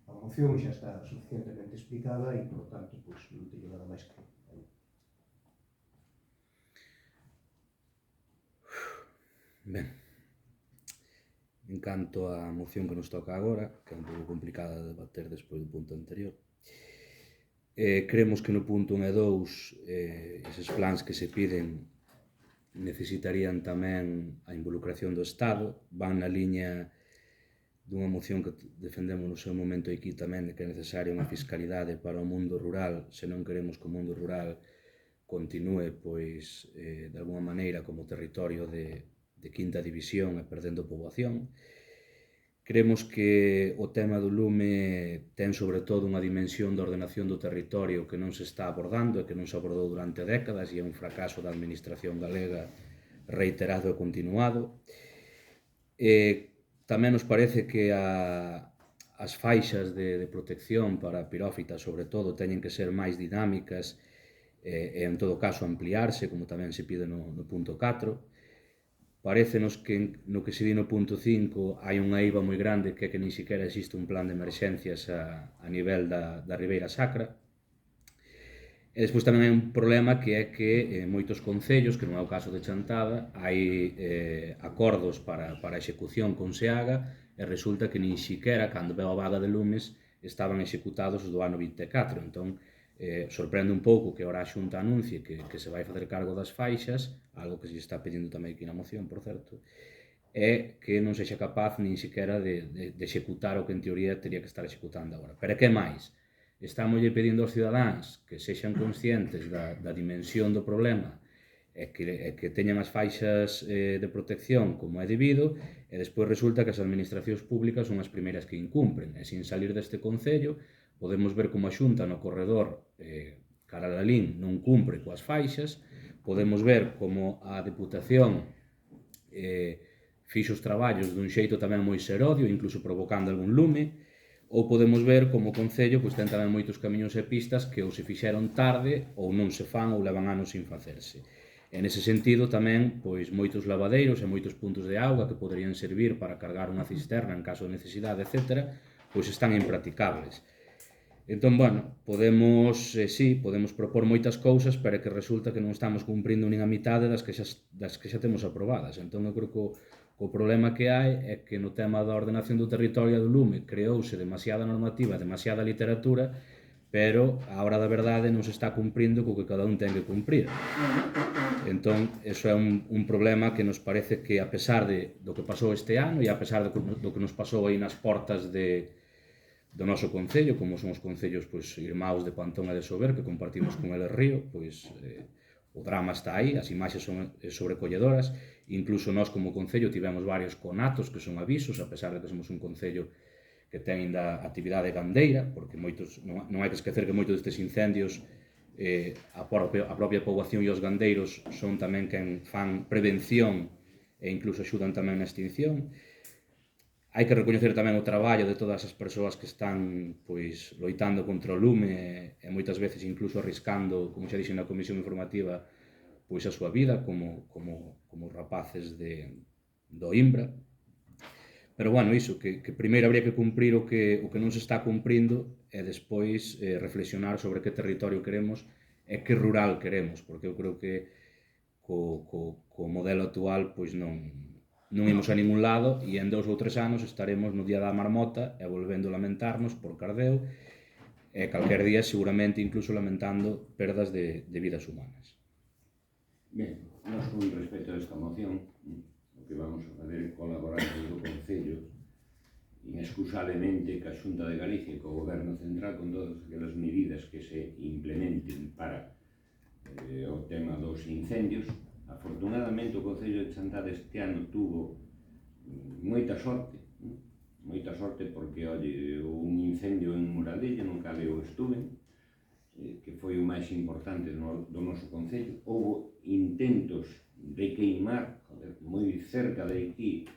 a moción xa está suficientemente explicada e, por tanto, pois, non teño nada máis que... Ben, en canto á moción que nos toca agora, que é un pouco complicada de debater despois do punto anterior, Creemos que no punto 1 e 2 eses plans que se piden necesitarían tamén a involucración do Estado, van na liña dunha moción que defendemos no seu momento aquí tamén, de que é necesaria unha fiscalidade para o mundo rural, se non queremos que o mundo rural continúe, pois, de alguma maneira como territorio de quinta división e perdendo poboación. Creemos que o tema do lume ten sobre todo unha dimensión de ordenación do territorio que non se está abordando e que non se abordou durante décadas e é un fracaso da administración galega reiterado e continuado. Tamén nos parece que as faixas de protección para pirófitas, sobre todo, teñen que ser máis dinámicas e, en todo caso, ampliarse, como tamén se pide no punto 4. Parécenos que no que se di no punto 5 hai unha eiva moi grande que é que nin sequera existe un plan de emerxencias a nivel da Ribeira Sacra. E despois tamén hai un problema que é que en moitos concellos, que non é o caso de Chantada, hai acordos para a execución con Seaga e resulta que nin sequera, cando veo a vaga de lumes, estaban executados os do ano 24. Entón, sorprende un pouco que ora a Xunta anuncie que se vai facer cargo das faixas, algo que se está pedindo tamén aquí na moción, por certo, é que non sexa capaz nin sequera de executar o que en teoría teria que estar executando agora. Pero é que máis? Estámoslle pedindo aos cidadáns que sexan conscientes da dimensión do problema e que teñan as faixas de protección como é debido, e despois resulta que as administracións públicas son as primeiras que incumpren. E sin salir deste concello, podemos ver como a Xunta no corredor cara a Lalín non cumpre coas faixas, podemos ver como a Deputación fixo os traballos dun xeito tamén moi serodio, incluso provocando algún lume, ou podemos ver como o Concello ten tamén moitos camiños e pistas que ou se fixeron tarde ou non se fan ou levan anos sin facerse. E nese sentido tamén moitos lavadeiros e moitos puntos de auga que poderían servir para cargar unha cisterna en caso de necesidade, etc., están impracticables. Entón, podemos propor moitas cousas, pero que resulta que non estamos cumprindo nin a mitade das que xa temos aprobadas. Entón, eu creo que o problema que hai é que no tema da ordenación do territorio do lume creouse demasiada normativa, demasiada literatura, pero a hora da verdade non se está cumprindo co que cada un ten que cumprir. Entón, eso é un problema que nos parece que, a pesar do que pasou este ano e a pesar do que nos pasou aí nas portas do noso concello, como son os concellos irmãos de Pantón e de Sober, que compartimos con eles río, o drama está aí, as imaxes son sobrecolledoras, incluso nós como concello tivemos varios conatos que son avisos, a pesar de que somos un concello que ten ainda actividade gandeira, porque non hai que esquecer que moitos destes incendios a propia poboación e os gandeiros son tamén quen fan prevención e incluso axudan tamén na extinción. Hai que recoñecer tamén o traballo de todas as persoas que están loitando contra o lume e moitas veces incluso arriscando, como xa dixen na comisión informativa, a súa vida como rapaces do Imbra. Pero, iso, que primeiro habría que cumprir o que non se está cumprindo e despois reflexionar sobre que territorio queremos e que rural queremos, porque eu creo que co modelo actual non imos a ningún lado e en 2 ou 3 anos estaremos no día da marmota e volvendo a lamentarnos por Cardeo e calquer día seguramente incluso lamentando perdas de vidas humanas. Ben, nós con respecto a esta moción o que vamos a fazer é colaborar con o Concello inexcusablemente ca Xunta de Galicia e co Goberno Central con todas aquelas medidas que se implementen para o tema dos incendios. Afortunadamente o Concello de Chantada este ano tuvo moita sorte porque, un incendio en Moralella, no cal eu estuve, que foi o máis importante do noso Concello. Houve intentos de queimar moi cerca de aquí,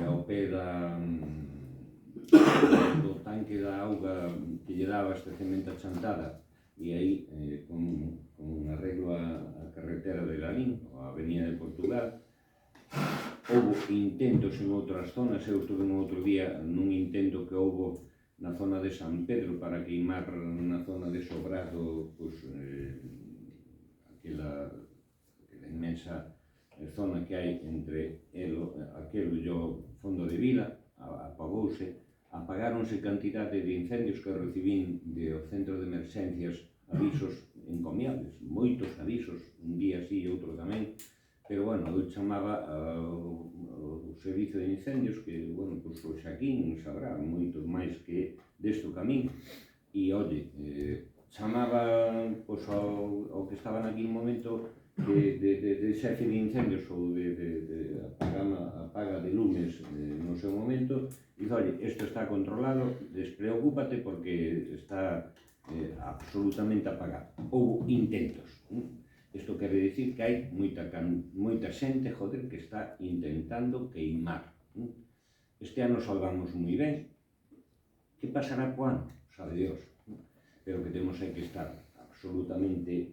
ao pé do tanque da auga que lle daba abastecemento a Chantada, e aí, con arreglo a carretera de Lalín, a avenida de Portugal, houve intentos en outras zonas. Eu estuve un outro día nun intento que houve na zona de San Pedro para queimar na zona de Sobrado, aquela inmensa zona que hai entre aquel e o fondo de vila, apagouse. apagáronse cantidade de incendios que recibín do centro de emergencias, avisos encomiables, moitos avisos, un día sí e outro tamén, pero, bueno, eu chamaba ao servizo de incendios, que, bueno, pois o Xaquín sabrá moito máis que desto camín, e, oye, chamaba pois, ao que estaba naquele momento de xefe de incendios ou de apaga de lumes no seu momento, e dice, oye, isto está controlado, despreocúpate porque está absolutamente apagado. Houve intentos. Isto quere dicir que hai moita xente, joder, que está intentando queimar. Este ano salvamos moi ben. Que pasará po ano? Sabe Dios. Pero que temos que estar absolutamente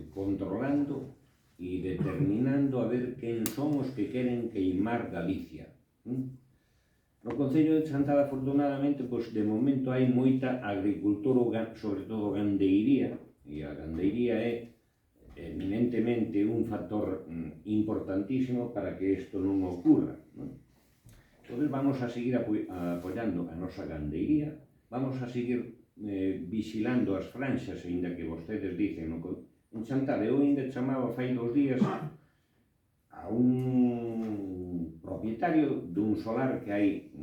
controlando e determinando a ver quen son os que queren queimar Galicia. No Concello de Chantada, afortunadamente, pois, de momento hai moita agricultura, sobre todo gandeiría, e a gandeiría é eminentemente un factor importantísimo para que isto non ocurra. Entón, vamos a seguir apoiando a nosa gandeiría, vamos a seguir vigilando as franxas, ainda que vostedes dicen, en Chantada, eu ainda chamaba fai 2 días a un propietario dun solar que hai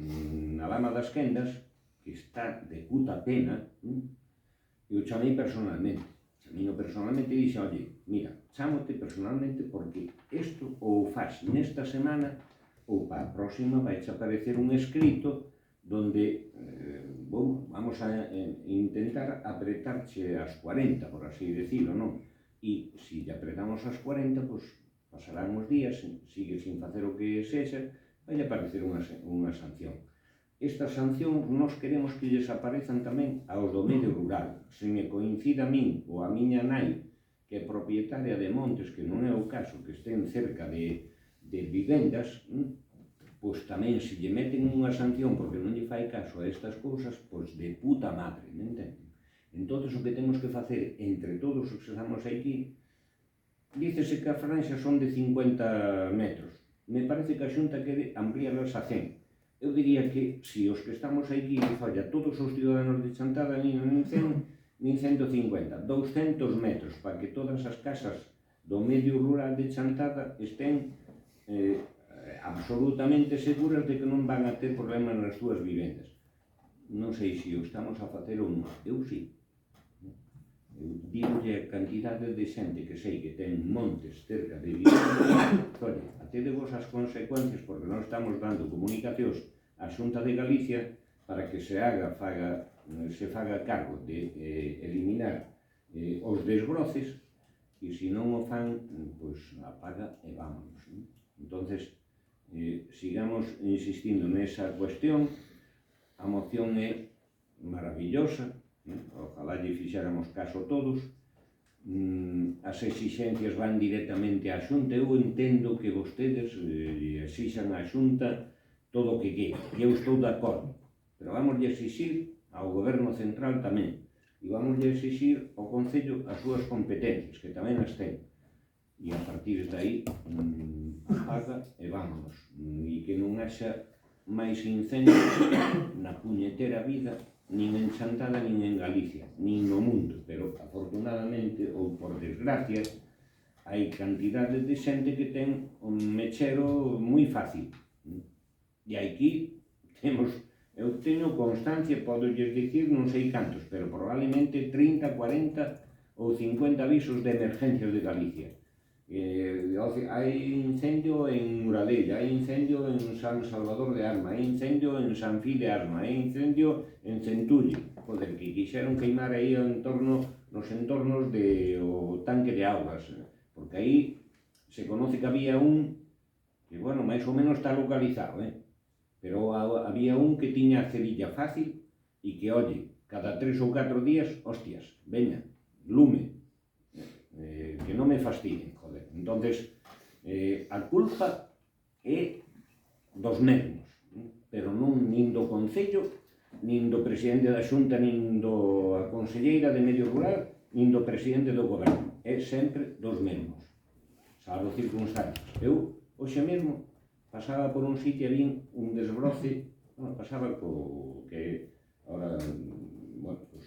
na Lama das Quendas, que está de puta pena, e o chamei personalmente. Chamino personalmente e dixe, oye, mira, chámote personalmente porque isto ou faz nesta semana ou para a próxima vai aparecer un escrito donde vamos a intentar apretarche as 40, por así decirlo, non? E se lle apretamos as 40, pois pasarán os días, sigue sin facer o que sexa, vai aparecer unha sanción. Estas sancións nós queremos que lles aparezan tamén aos do medio rural. Se me coincida a min ou a miña nai, que é propietaria de montes, que non é o caso, que estén cerca de vivendas, pois tamén se lle meten unha sanción porque non lle fai caso a estas cousas, pois de puta madre, me entenden? Entón, o que temos que facer entre todos os que estamos aquí, dícese que a franxa son de 50 metros. Me parece que a Xunta quere ampliarlas a 100. Eu diría que, se os que estamos aquí, falla, todos os ciudadanos de Chantada nin 100, nin 150, 200 metros, para que todas as casas do medio rural de Chantada estén absolutamente seguras de que non van a ter problemas nas súas vivendas. Non sei se o estamos a facer ou non, eu sí. Eu digolle a cantidade de xente que sei que ten montes cerca de vivendas, oye, atedevos as consecuencias porque non estamos dando comunicacións á Xunta de Galicia para que se faga cargo de eliminar os desbroces, e se non o fan, pois apaga e vámonos. Entonces, sigamos insistindo nesa cuestión. A moción é maravillosa, ojalá lle fixéramos caso todos. As exixencias van directamente á Xunta. Eu entendo que vostedes exixan á Xunta todo o que queiran, e eu estou de acordo, pero vamos a exixir ao Goberno Central tamén, e vamos a exixir ao Concello as súas competencias, que tamén as ten, e a partir de aí apaga e vámonos, e que non haxa máis incendios na puñetera vida, nin en Chantada nin en Galicia, nin no mundo, pero afortunadamente, ou por desgracia, hai cantidades de xente que ten un mechero moi fácil. E aquí eu teño constancia, podo lles dicir non sei cantos, pero probablemente 30, 40 ou 50 avisos de emergencias de Galicia. Hai incendio en Muradella, hai incendio en San Salvador de Arma, hai incendio en San Fil de Arma, hai incendio en Centulle. Joder, que quixeron queimar aí nos entornos do tanque de augas, porque aí se conoce que había un que, bueno, máis ou menos está localizado, pero había un que tiña a cerilla fácil e que, oye, cada 3 ou 4 días, hostias, veña, lume, que non me fastidien, joder. Entonces, a culpa é dos mesmos, pero non nin do Concello, nin do presidente da Xunta, nin da conselleira de Medio Rural, nin do presidente do Goberno. É sempre dos mesmos, salvo circunstancias. Eu, hoxe mesmo, pasaba por un sitio e vi un desbroce Bueno, pasaba que ahora, bueno, pues,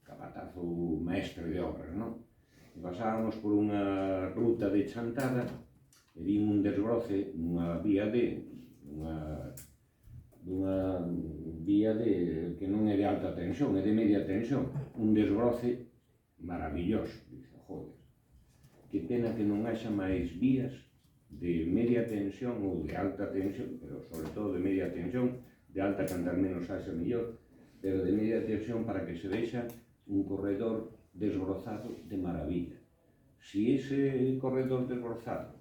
capatazo maestre de obras, non? E pasábamos por unha ruta de chantada e vin un desbroce nunha vía que non é de alta tensión, é de media tensión, un desbroce maravilloso. Dice, joder, que pena que non haxa máis vías de media tensión ou de alta tensión, pero sobre todo de media tensión, de alta cantar menos haxa mellor, pero de media tensión para que se vexa un corredor desbrozado de maravilla. Si ese corredor desbrozado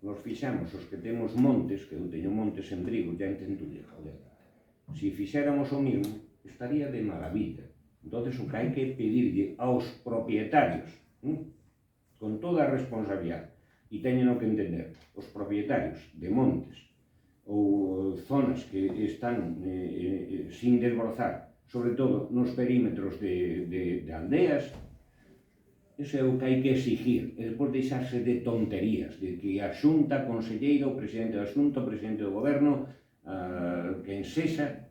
nos fixamos os que temos montes, que eu teño montes en Brigo, ya intento dir, joder, si fixéramos o mismo, estaría de maravilla. Entonces o que hai que pedirlle aos propietarios, con toda a responsabilidade, e teñen que entender, os propietarios de montes ou zonas que están sin desbrozar, sobre todo nos perímetros de aldeas, iso é o que hai que exigir, e despois deixarse de tonterías, de que a Xunta, a conselleira, o presidente da Xunta, o presidente do goberno, quen sexa,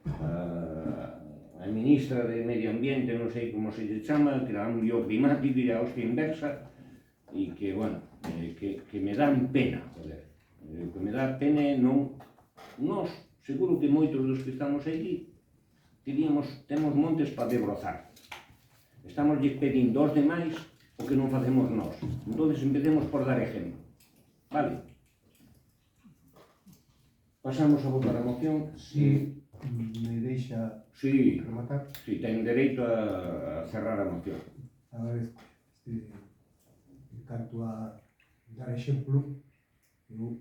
a ministra de Medio Ambiente, non sei como se lle chama, que era un cambio climático e a hostia inversa, e que, bueno, que me dan pena, joder. O que me dá pena é non... Nós, seguro que moitos dos que estamos aquí, temos montes para desbrozar. Estamos pedindo aos demais o que non facemos nós. Entón, empecemos por dar exemplo. Vale? Pasamos a votar a moción. Si me deixa Sí, rematar, sí, ten dereito a cerrar a moción. agradezco en canto a dar exemplo, eu,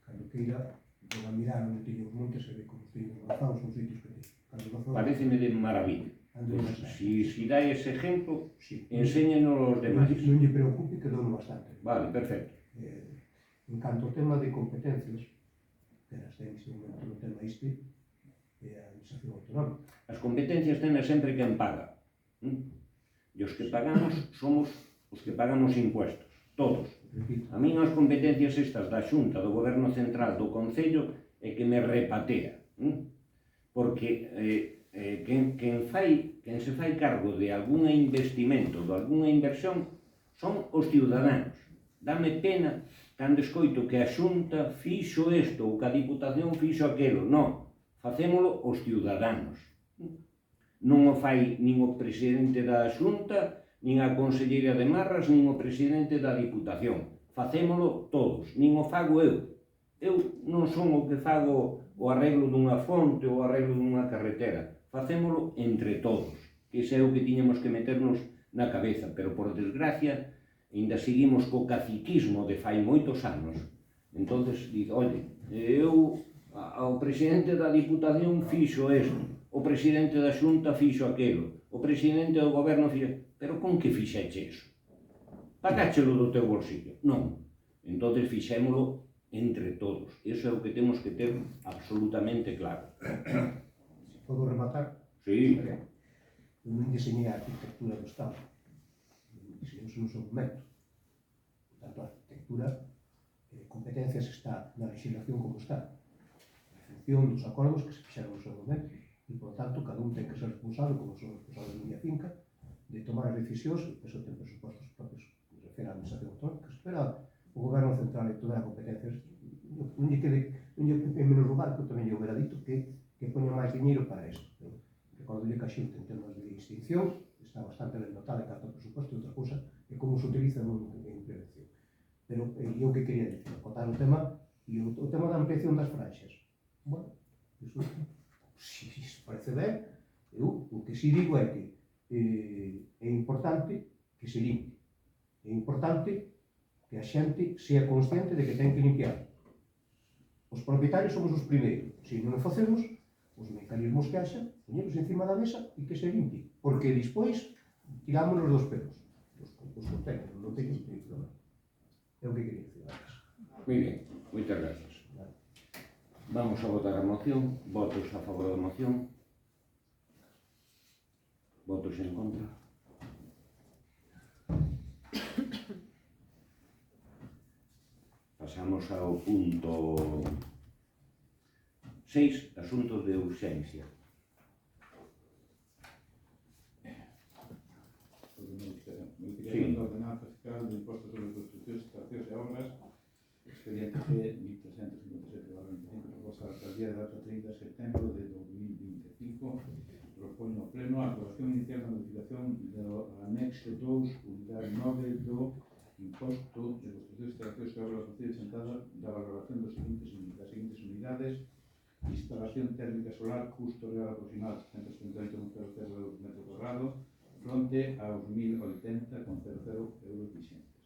cando queira, vou a mirar onde teño os montes e ver como teño desbrozados os sitios que teño. Cando razón, Pareceme de maravilla. ando Pues, nas si dá ese exemplo, sí. enséñanos os demais. Non lle preocupe que dono bastante. Vale, perfecto. En canto ao tema de competencias, que nas ten neste momento no tema este, é a administración autonómica. As competencias tenas sempre quen paga. E os que pagamos somos os que pagamos impuestos. Todos. Repito, A min as competencias estas da Xunta, do Goberno Central, do Concello, é que me repatea. Porque quen se fai cargo de algún investimento, de algunha inversión, son os ciudadanos. Dame pena cando escoito que a Xunta fixo isto ou que a Diputación fixo aquilo. Non, facémolo os ciudadanos. Non o fai nin o presidente da Xunta, nin a conselleira de Marras, nin o presidente da Diputación. Facémolo todos, nin o fago eu. Eu non son o que fago o arreglo dunha fonte ou o arreglo dunha carretera. Facémolo entre todos, que ese é o que tiñamos que meternos na cabeza, pero por desgracia, ainda seguimos co caciquismo de fai moitos anos. Entonces, diz, oye, eu, ao presidente da Diputación fixo isto, o presidente da Xunta fixo aquilo, o presidente do goberno fixo... Pero con que fixeche iso? Pagáchelo do teu bolsillo? Non. Entón fixémolo entre todos. Iso é o que temos que ter absolutamente claro. podo rematar? Sí. Eu non diseñei a arquitectura do Estado. Diseñamos no seu momento. Por tanto, a arquitectura, competencias está na legislación como está. A función dos acordos que se fixeron no seu momento. E, por tanto, cada un ten que ser responsable, como son responsables da miña finca, de tomar as decisións, e penso ten presupostos propios que se refere á administración autonómica, que espera o goberno central e todas as competencias. Non lle ocupe en menos lugar, que eu tamén lle hubiera dito que poña máis diñeiro para isto. Recordo-lle que a Xunta, en temas de extinción, está bastante ben dotada en canto ao presuposto e outra cousa é como se utiliza en prevención. Pero eu que quería dicir, acotar o tema, e o tema da ampliación das franxas. Bueno, iso, se parece ben, eu o que si digo é que é importante que se limpe. É importante que a xente sea consciente de que ten que limpiar. Os propietarios somos os primeiros. Se non o facemos, os mecanismos que haxa, poñelos encima da mesa e que se limpe. Porque despois tirámonos dos pelos. Os contentos, non teño problema. É o que quería decir. Moi ben, moitas gracias. Vamos a votar a moción. Votos a favor da moción. Votos en contra. Pasamos ao punto 6. Asuntos de urxencia. Modificación da ordenanza fiscal do imposto sobre construccións, instalacións e obras, expediente G 1357/25, proposta da alcaldía de data 30 de setembro de 2025, propón no pleno a aprobación inicial da modificación do anexo 2, unidade 9 do imposto de construccións, instalacións e obras vacías sentada da valoración das seguintes unidades: instalación térmica solar, custo real aproximado 638,00 metro cuadrado, fronte aos 1080,00 euros vixentes.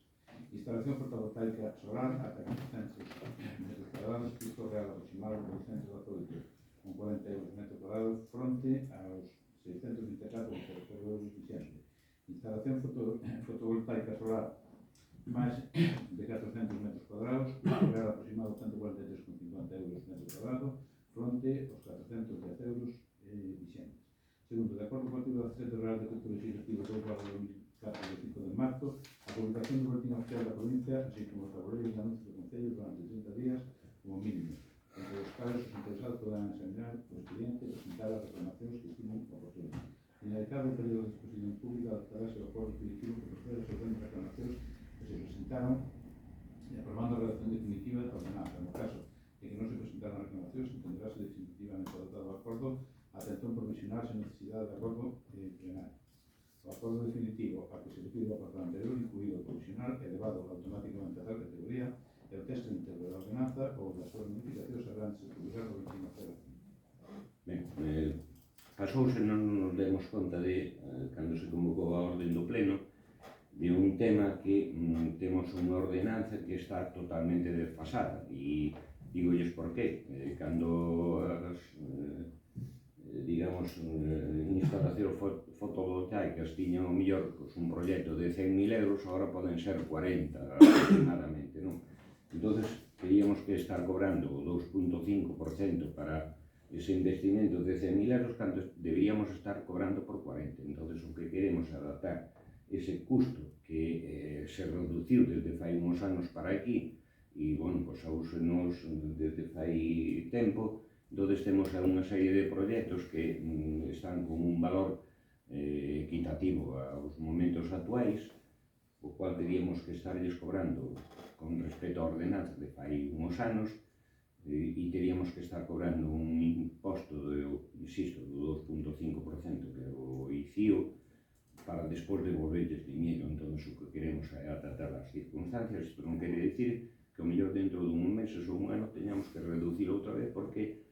Instalación fotovoltaica solar ata 400 metros cuadrados, custo real aproximado 218,40 euros metro cuadrado, fronte aos 624,00 euros vixentes. Instalación fotovoltaica solar máis de 400 metros cuadrados, custo real aproximado 143,50 euros metro cuadrado, fronte aos 410 euros vixentes. Segundo, de acordo con o artigo 17 do Real Decreto Legislativo 2/2004 de 5 de marzo, a publicación do boletín oficial da provincia, así como os tabuleiros de anuncios do Concello durante 30 días como mínimo. Entre os casos, os interesados poderán examinar o expediente e presentar as reclamacións que estimen oportunas. Finalizado o período de exposición pública, adoptarase o acordo definitivo que procede a resolver as reclamacións que se presentaron e aprobando a redacción definitiva da ordenanza. No caso de que non se presentaran reclamacións, entenderáse definitivamente adoptado o acordo a atención provisional sen necesidade de acordo plenario. O acordo definitivo a que se refire o apartado anterior, incluído o provisional, elevado automáticamente a tal categoría, e o texto íntegro da ordenanza ou das súas modificacións saberán se publicar no boletín oficial. Ben, pasouse, non nos demos conta de, cando se convocou a orden do pleno, de un tema que temos unha ordenanza que está totalmente desfasada, e digolles por qué. Cando as digamos, instalacións fotovoltaicas tiñan o mellor un proxecto de 100.000 euros, agora poden ser 40 aproximadamente, non? Entonces, queríamos que estar cobrando o 2,5% para ese investimento de 100.000 euros, cando deberíamos estar cobrando por 40. Entonces, o que queremos é adaptar ese custo que se reduciu desde fai uns anos para aquí, e, bueno, pois úsenos desde fai tempo. Entonces temos unha serie de proxectos que están con un valor equitativo aos momentos actuais, o cual teríamos que estarlles cobrando con respecto á ordenanza de fai uns anos, e teríamos que estar cobrando un imposto, insisto, do 2,5%, que é o ICIO, para despois devolverles dinheiro. Entón, o que queremos é atratar as circunstancias. Isto non quere dicir que o mellor dentro dun mes ou un ano teñamos que reducir outra vez, porque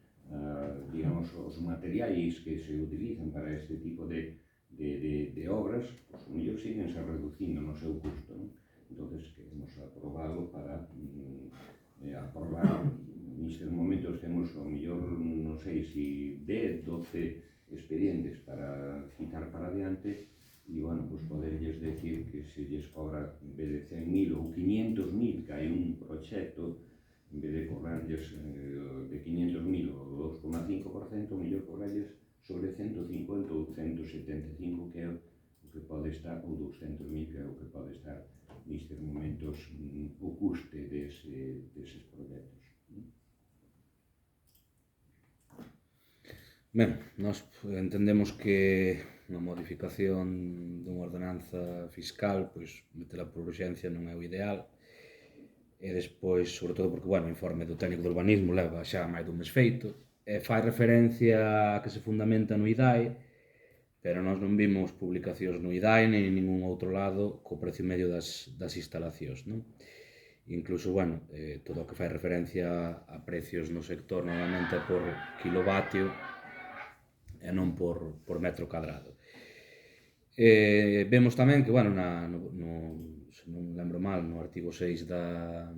digamos, os materiais que se utilizan para este tipo de obras, os mellor siguen se reducindo no seu custo, non? Entonces, queremos aprobalo para aprobar. Nestes momentos temos o mellor, non sei se 10, 12 expedientes para citar para adiante, e, bueno, pues poderlles decir que se lles cobra, en vez de 100.000 ou 500.000, que hai un proxecto, en vez de cobrarlles de 500.000 o 2,5%, mellor cobrarlles sobre 150 ou 175, que é o que pode estar, ou 200.000, que é o que pode estar nestes momentos o custe deses proxectos. Ben, nós entendemos que unha modificación dunha ordenanza fiscal, pois metela por urxencia non é o ideal, e despois, sobre todo porque, bueno, o informe do técnico de urbanismo leva xa máis dun mes feito, e fai referencia a que se fundamenta no IDAE, pero nós non vimos publicacións no IDAE nem en ningún outro lado co precio medio das instalacións, non? Incluso, bueno, todo o que fai referencia a precios no sector normalmente é por kilovatio e non por metro cadrado. Vemos tamén que, bueno, se non lembro mal, no artigo 6 da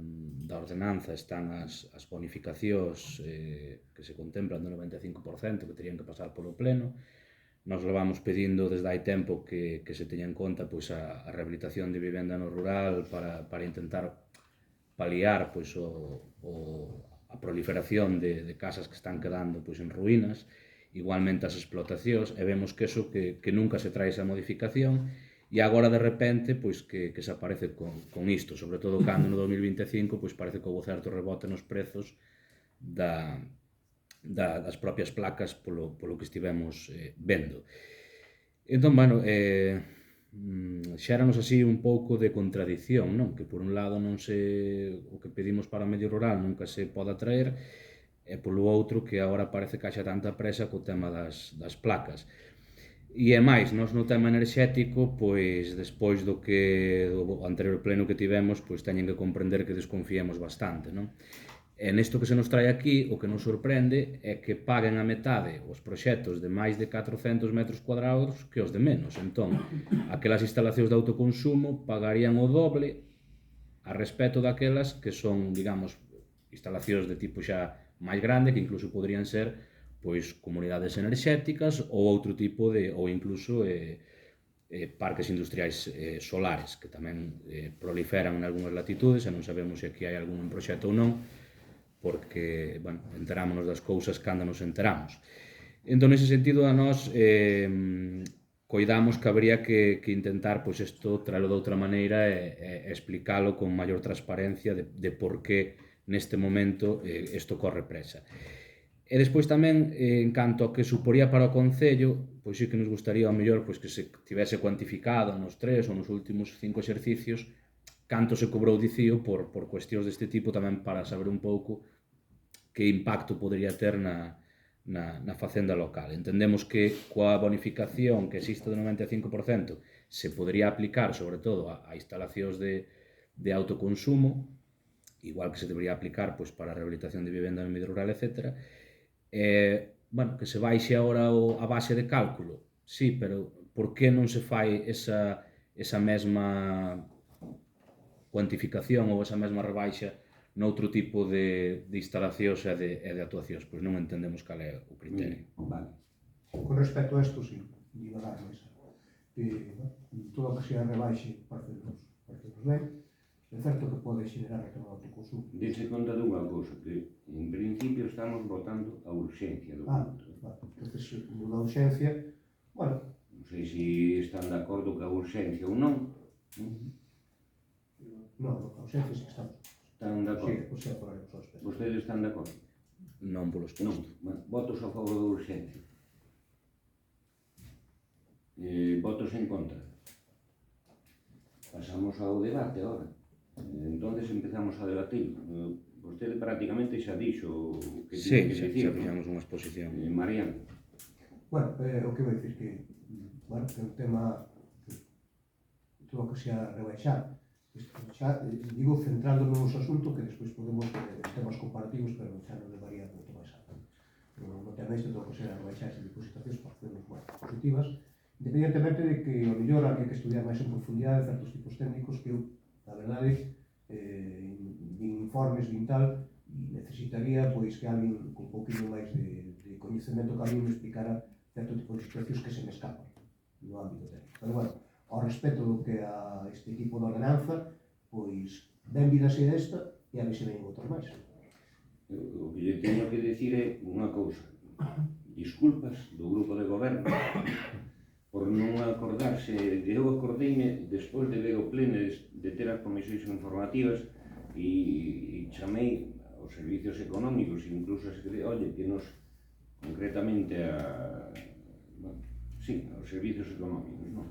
ordenanza están as bonificacións que se contemplan do 95% que terían que pasar polo pleno. Nos levamos pedindo desde hai tempo que se teña en conta a rehabilitación de vivenda no rural para intentar paliar a proliferación de casas que están quedando en ruínas, igualmente as explotacións, e vemos que eso que nunca se trae esa modificación, e agora de repente que se aparece con isto, sobre todo cando no 2025 parece que houve certo rebote nos prezos das propias placas polo que estivemos vendo. Entón, bueno, xéranos así un pouco de contradición, non? Que por un lado o que pedimos para o medio rural nunca se poda traer, e polo outro que agora parece que haxa tanta presa co tema das placas. E é máis, nós no tema enerxético, pois despois do anterior pleno que tivemos, pois teñen que comprender que desconfiemos bastante, non? E nesto que se nos trae aquí, o que nos sorprende é que paguen a metade os proxectos de máis de 400 metros cuadrados que os de menos. Entón, aquelas instalacións de autoconsumo pagarían o doble a respecto daquelas que son, digamos, instalacións de tipo xa máis grande, que incluso poderían ser pois comunidades enerxéticas ou outro tipo ou incluso parques industriais solares, que tamén proliferan en algunhas latitudes, e non sabemos se aquí hai algún proxecto ou non, porque, bueno, enterámonos das cousas cando nos enteramos. Entón, nese sentido, a nós coidamos que habría que intentar, pois, isto traelo de outra maneira e explicalo con maior transparencia de por que neste momento isto corre presa. E despois tamén, en canto ao que suporía para o Concello, pois sí que nos gustaría ao mellor pois, que se tivese cuantificado nos 3 ou nos últimos 5 exercicios canto se cobrou dicío por cuestións deste tipo, tamén para saber un pouco que impacto podería ter na facenda local. Entendemos que coa bonificación que existe do 95% se podería aplicar sobre todo a instalacións de autoconsumo, igual que se debería aplicar pois, para a rehabilitación de vivenda no medio rural, etc. Bueno, que se baixe agora a base de cálculo, sí, pero por que non se fai esa mesma cuantificación ou esa mesma rebaixa noutro tipo de instalacións e de actuacións? Pois non entendemos cal é o criterio. Vale. Con respecto a isto, sí, divagar máis. Todo o que sea rebaixe parecenos ben. É certo que pode xenerar aquele autoconsumo. Dese conta dunha cousa, que en principio estamos votando a urxencia do punto. Vale. Entonces, na urxencia, bueno... Non sei se están de acordo ca urxencia ou non. Non, a urxencia sí que estamos. Están de acordo? Sí, o sea, por aí, os aspectos. Vostedes están de acordo? Non polos postos. Non. Votos a favor da urxencia. Votos en contra. Pasamos ao debate agora. Entonces empezamos a debatir. Vostede prácticamente xa dixo o que tiña que dicir. Sí, xa fixamos unha exposición. Mariano. Bueno, o que vou dicir que, bueno, que é un tema que todo o que sea rebaixar. Xa, digo, centrándonos no asunto que despois podemos ter temas comparativos, pero xa non levaría moito máis alto. No tema este, todo o que sea rebaixar esas depositacións para hacernos máis positivas, independentemente de que, ao mellor, habría que estudiar máis en profundidade certos tipos técnicos que eu, a verdade, informes vin tal, e necesitaría pois que alguén con un poquinho máis de coñecemento que alguén me explicara certo tipo de situacións que se me escapan no ámbito técnico. Pero, bueno, ao respecto do que a este tipo de ordenanza, pois, ben vida sea esta e a ver se ven outras máis. O que lle teño que decir é unha cousa. Disculpas do grupo de goberno por non acordarse, eu acordeime despois de ver o pleno de ter as comisións informativas e chamei aos servicios económicos, incluso a secretaria, oye, que nos, concretamente aos servicios económicos, non?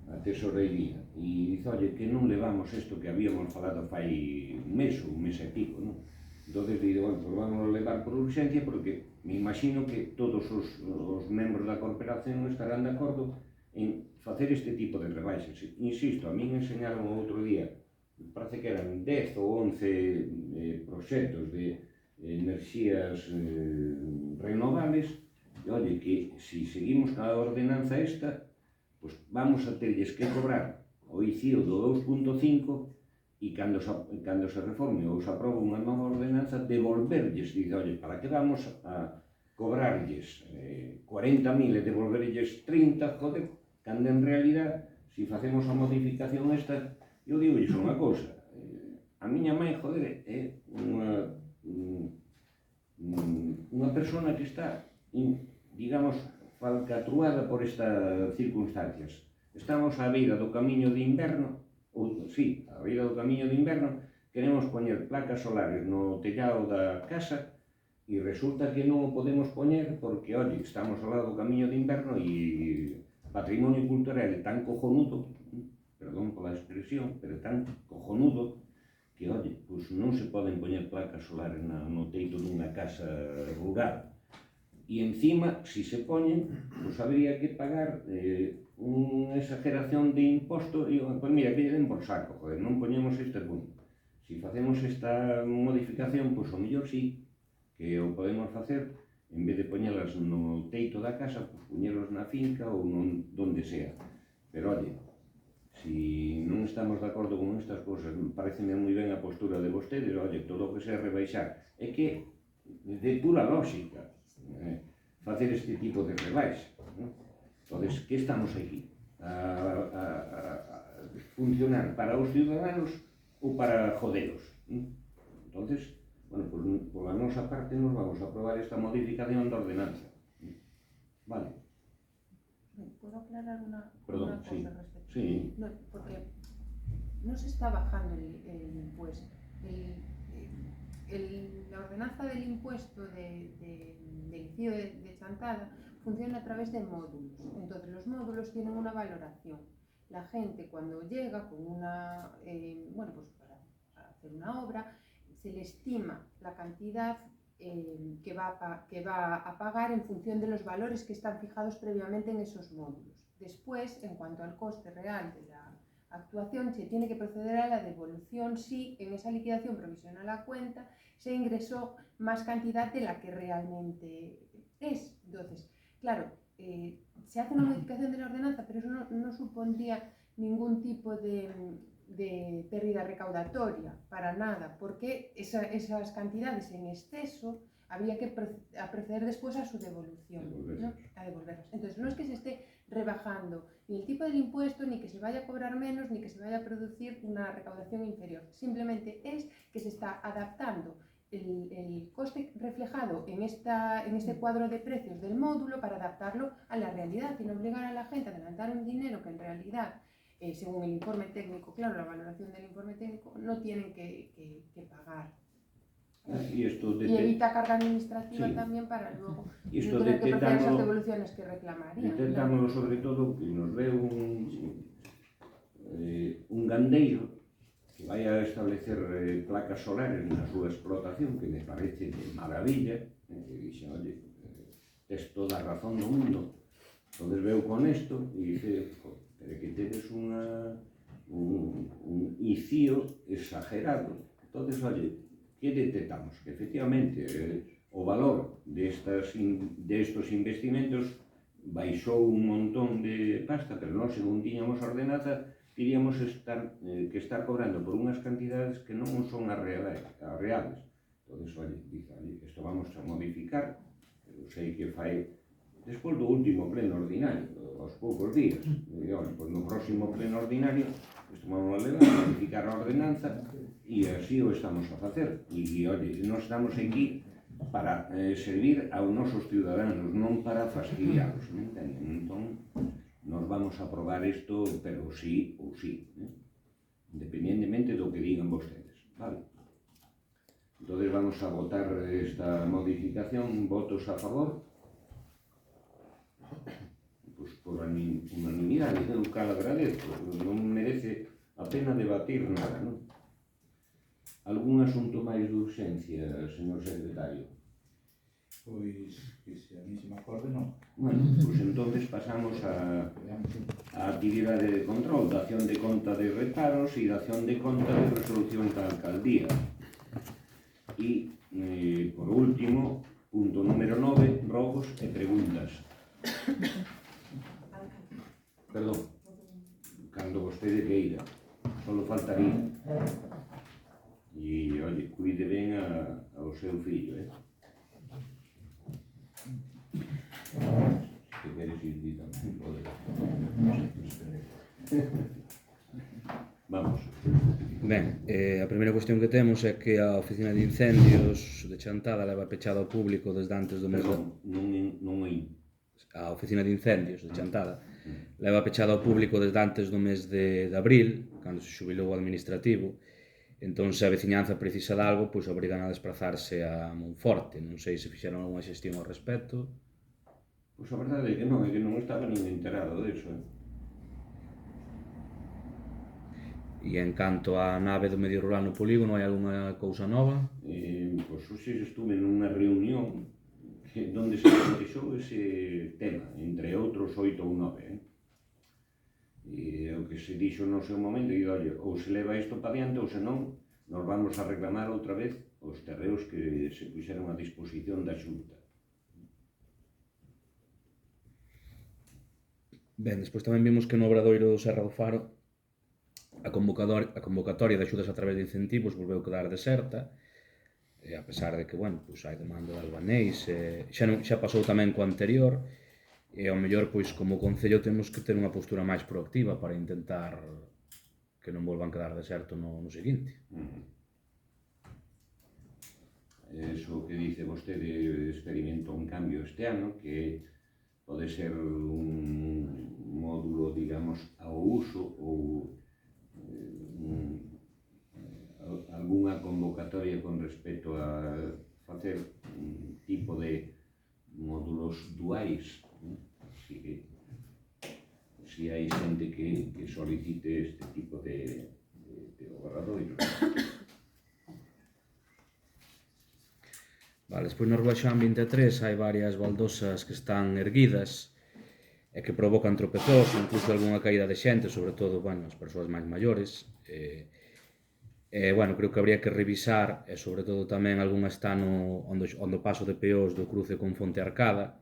A tesorería, e dice, oye, que non levamos isto que habíamos falado fai un mes ou un mes e pico, non? Entón, digo, bueno, pues vamos a levar por urxencia porque me imagino que todos os membros da corporación estarán de acordo en facer este tipo de rebaixas. Insisto, a min enseñaron o outro día, parece que eran 10 ou 11 proxectos de enerxías renovables, e oye, que se seguimos ca ordenanza esta, pues vamos a terlles que cobrar o ICIO do 2.5 e cando se reforme ou se aproba unha nova ordenanza, devolverlles, dice, oye, para que vamos a cobrarlles 40.000 e devolverlles 30, joder, cando en realidad, se facemos a modificación esta, eu digo unha cousa, a miña mãe, joder, é unha persona que está, digamos, falcatruada por estas circunstancias. Estamos á beira do camiño de inverno, a beira do camiño de inverno, queremos poñer placas solares no tellado da casa E resulta que non o podemos poñer porque, oye, estamos ao lado do camiño de inverno e patrimonio cultural é tan cojonudo, perdón pola expresión, pero tan cojonudo que, oye, pues non se poden poñer placas solares no teito dunha casa rural. E encima, si se poñen, pues habría que pagar unha exageración de imposto e, pues mira, que lle den por saco, joder, non poñemos este punto. Si facemos esta modificación, pues o mellor sí, que o podemos facer, en vez de poñelas no teito da casa, pues poñelos na finca ou donde sea. Pero, oye, si non estamos de acordo con estas cousas, pareceme moi ben a postura de vostedes, oye, todo o que sea rebaixar, é que de pura lógica facer este tipo de rebaixa. Entón, que estamos aquí? A funcionar para os ciudadanos ou para joderos? Entón, bueno, pues por la nosa parte nos vamos a aprobar esta modificación da ordenanza. Vale. ¿Puedo aclarar una Perdón, cosa sí. respecto? Sí. No, porque no se está bajando el impuesto. La ordenanza del impuesto del ICIO de Chantada funciona a través de módulos. Entonces los módulos tienen una valoración. La gente cuando llega con una, bueno, pues para hacer una obra, se le estima la cantidad que va a pagar en función de los valores que están fijados previamente en esos módulos. Después, en cuanto al coste real de la actuación, se tiene que proceder a la devolución si en esa liquidación provisional a cuenta se ingresó más cantidad de la que realmente es. Entonces, claro, se hace una modificación de la ordenanza, pero eso no supondría ningún tipo de pérdida recaudatoria, para nada, porque esas cantidades en exceso había que proceder después a su devolución, ¿no? A devolverlas. Entonces no es que se esté rebajando ni el tipo del impuesto, ni que se vaya a cobrar menos, ni que se vaya a producir una recaudación inferior, simplemente es que se está adaptando el coste reflejado en este cuadro de precios del módulo para adaptarlo a la realidad y no obligar a la gente a adelantar un dinero que en realidad, según el informe técnico, claro, la valoración del informe técnico, no tienen que pagar. Y evita carga administrativa, sí, también para luego no tener que proceder esas devoluciones que reclamarían. Intentámoslo sobre todo que nos ve un gandeiro que vai a establecer placas solares na súa explotación, que me parece de maravilla, que dixe, oye, tes toda a razón do mundo. Entonces veu con isto e dice, pero que tedes un ICIO exagerado. Entonces, oye, que detectamos? Que efectivamente o valor de estos investimentos baixou un montón de pasta, pero non, según tiñamos ordenanza, queríamos que estar cobrando por unhas cantidades que non son as reales. Entonces, oye, dice, isto vamos a modificar, eu sei que fai despois do último pleno ordinario, aos poucos días. E, oye, pues no próximo pleno ordinario, vamos a levar a modificar a ordenanza e así o estamos a facer. E, oye, nós estamos aquí para servir aos nosos ciudadanos, non para fastidialos, non entenden? Entón, nos vamos a aprobar isto, pero sí ou sí, independientemente do que digan vostedes, vale? Entón, vamos a votar esta modificación, votos a favor, pues por unanimidade, o cal agradezco, non merece a pena debatir nada, non? Algún asunto máis de urxencia, señor secretario? Pois, que se a mí se me acorde, non. Bueno, pois entonces pasamos a actividade de control, dación de conta de reparos e dación de conta de resolución da alcaldía. E, por último, punto número 9, rogos e preguntas. Perdón, cando vostede queira, só faltaría. E, oye, cuide ben ao seu fillo, Se queres ir ti tamén, podes. Vamos. Ben, a primeira cuestión que temos é que a Oficina de Incendios de Chantada leva pechada ao público desde antes do mes de... Non hai. A Oficina de Incendios de Chantada leva pechada ao público desde antes do mes de abril, cando se xubilou o administrativo. Entón, se a veciñanza precisa de algo, pois obrigan a desplazarse a Monforte. Non sei se fixeron algunha xestión ao respecto. Pois a verdade é que non estaba nin enterado disso, E en canto á nave do medio rural no polígono, hai algunha cousa nova? Pois hoxe estuve nunha reunión onde se plantexou ese tema, entre outros 8 ou 9, E o que se dixo no seu momento, e olha, ou se leva isto para diante, ou senón, nos vamos a reclamar outra vez os terreos que se puxeron a disposición da Xunta. Ben, despois tamén vimos que no Obradoiro do Serra do Faro a convocatoria de axudas a través de incentivos volveu quedar deserta, e a pesar de que, bueno, pois hai demanda de albaneis, xa pasou tamén co anterior, e ao mellor, pois, como Concello temos que ter unha postura máis proactiva para intentar que non volvan quedar deserto no seguinte. Eso que dice vostede experimentou un cambio este ano, que pode ser un módulo, digamos, ao uso ou algunha convocatoria con respecto a facer un tipo de módulos duais, si hai xente que solicite este tipo de obradoiro. Vale, despois na Rúa Xoán 23 hai varias baldosas que están erguidas e que provocan tropezós, incluso algunha caída de xente, sobre todo, bueno, as persoas máis maiores. Bueno, creo que habría que revisar, e sobre todo tamén algunha está onde o paso de peós do cruce con Fonte Arcada.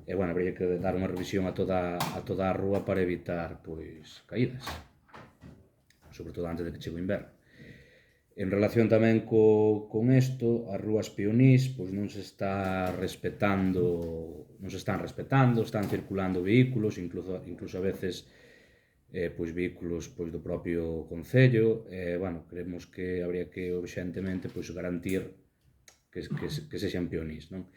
E, bueno, habría que dar unha revisión a toda a rúa para evitar, pois, caídas. Sobre todo antes de que chegue o inverno. En relación tamén con isto, as rúas peonís, pois non se están respetando, están circulando vehículos, incluso a veces pois vehículos pois do propio Concello. Bueno, creemos que habría que urxentemente pois garantir que sexan peonís, non?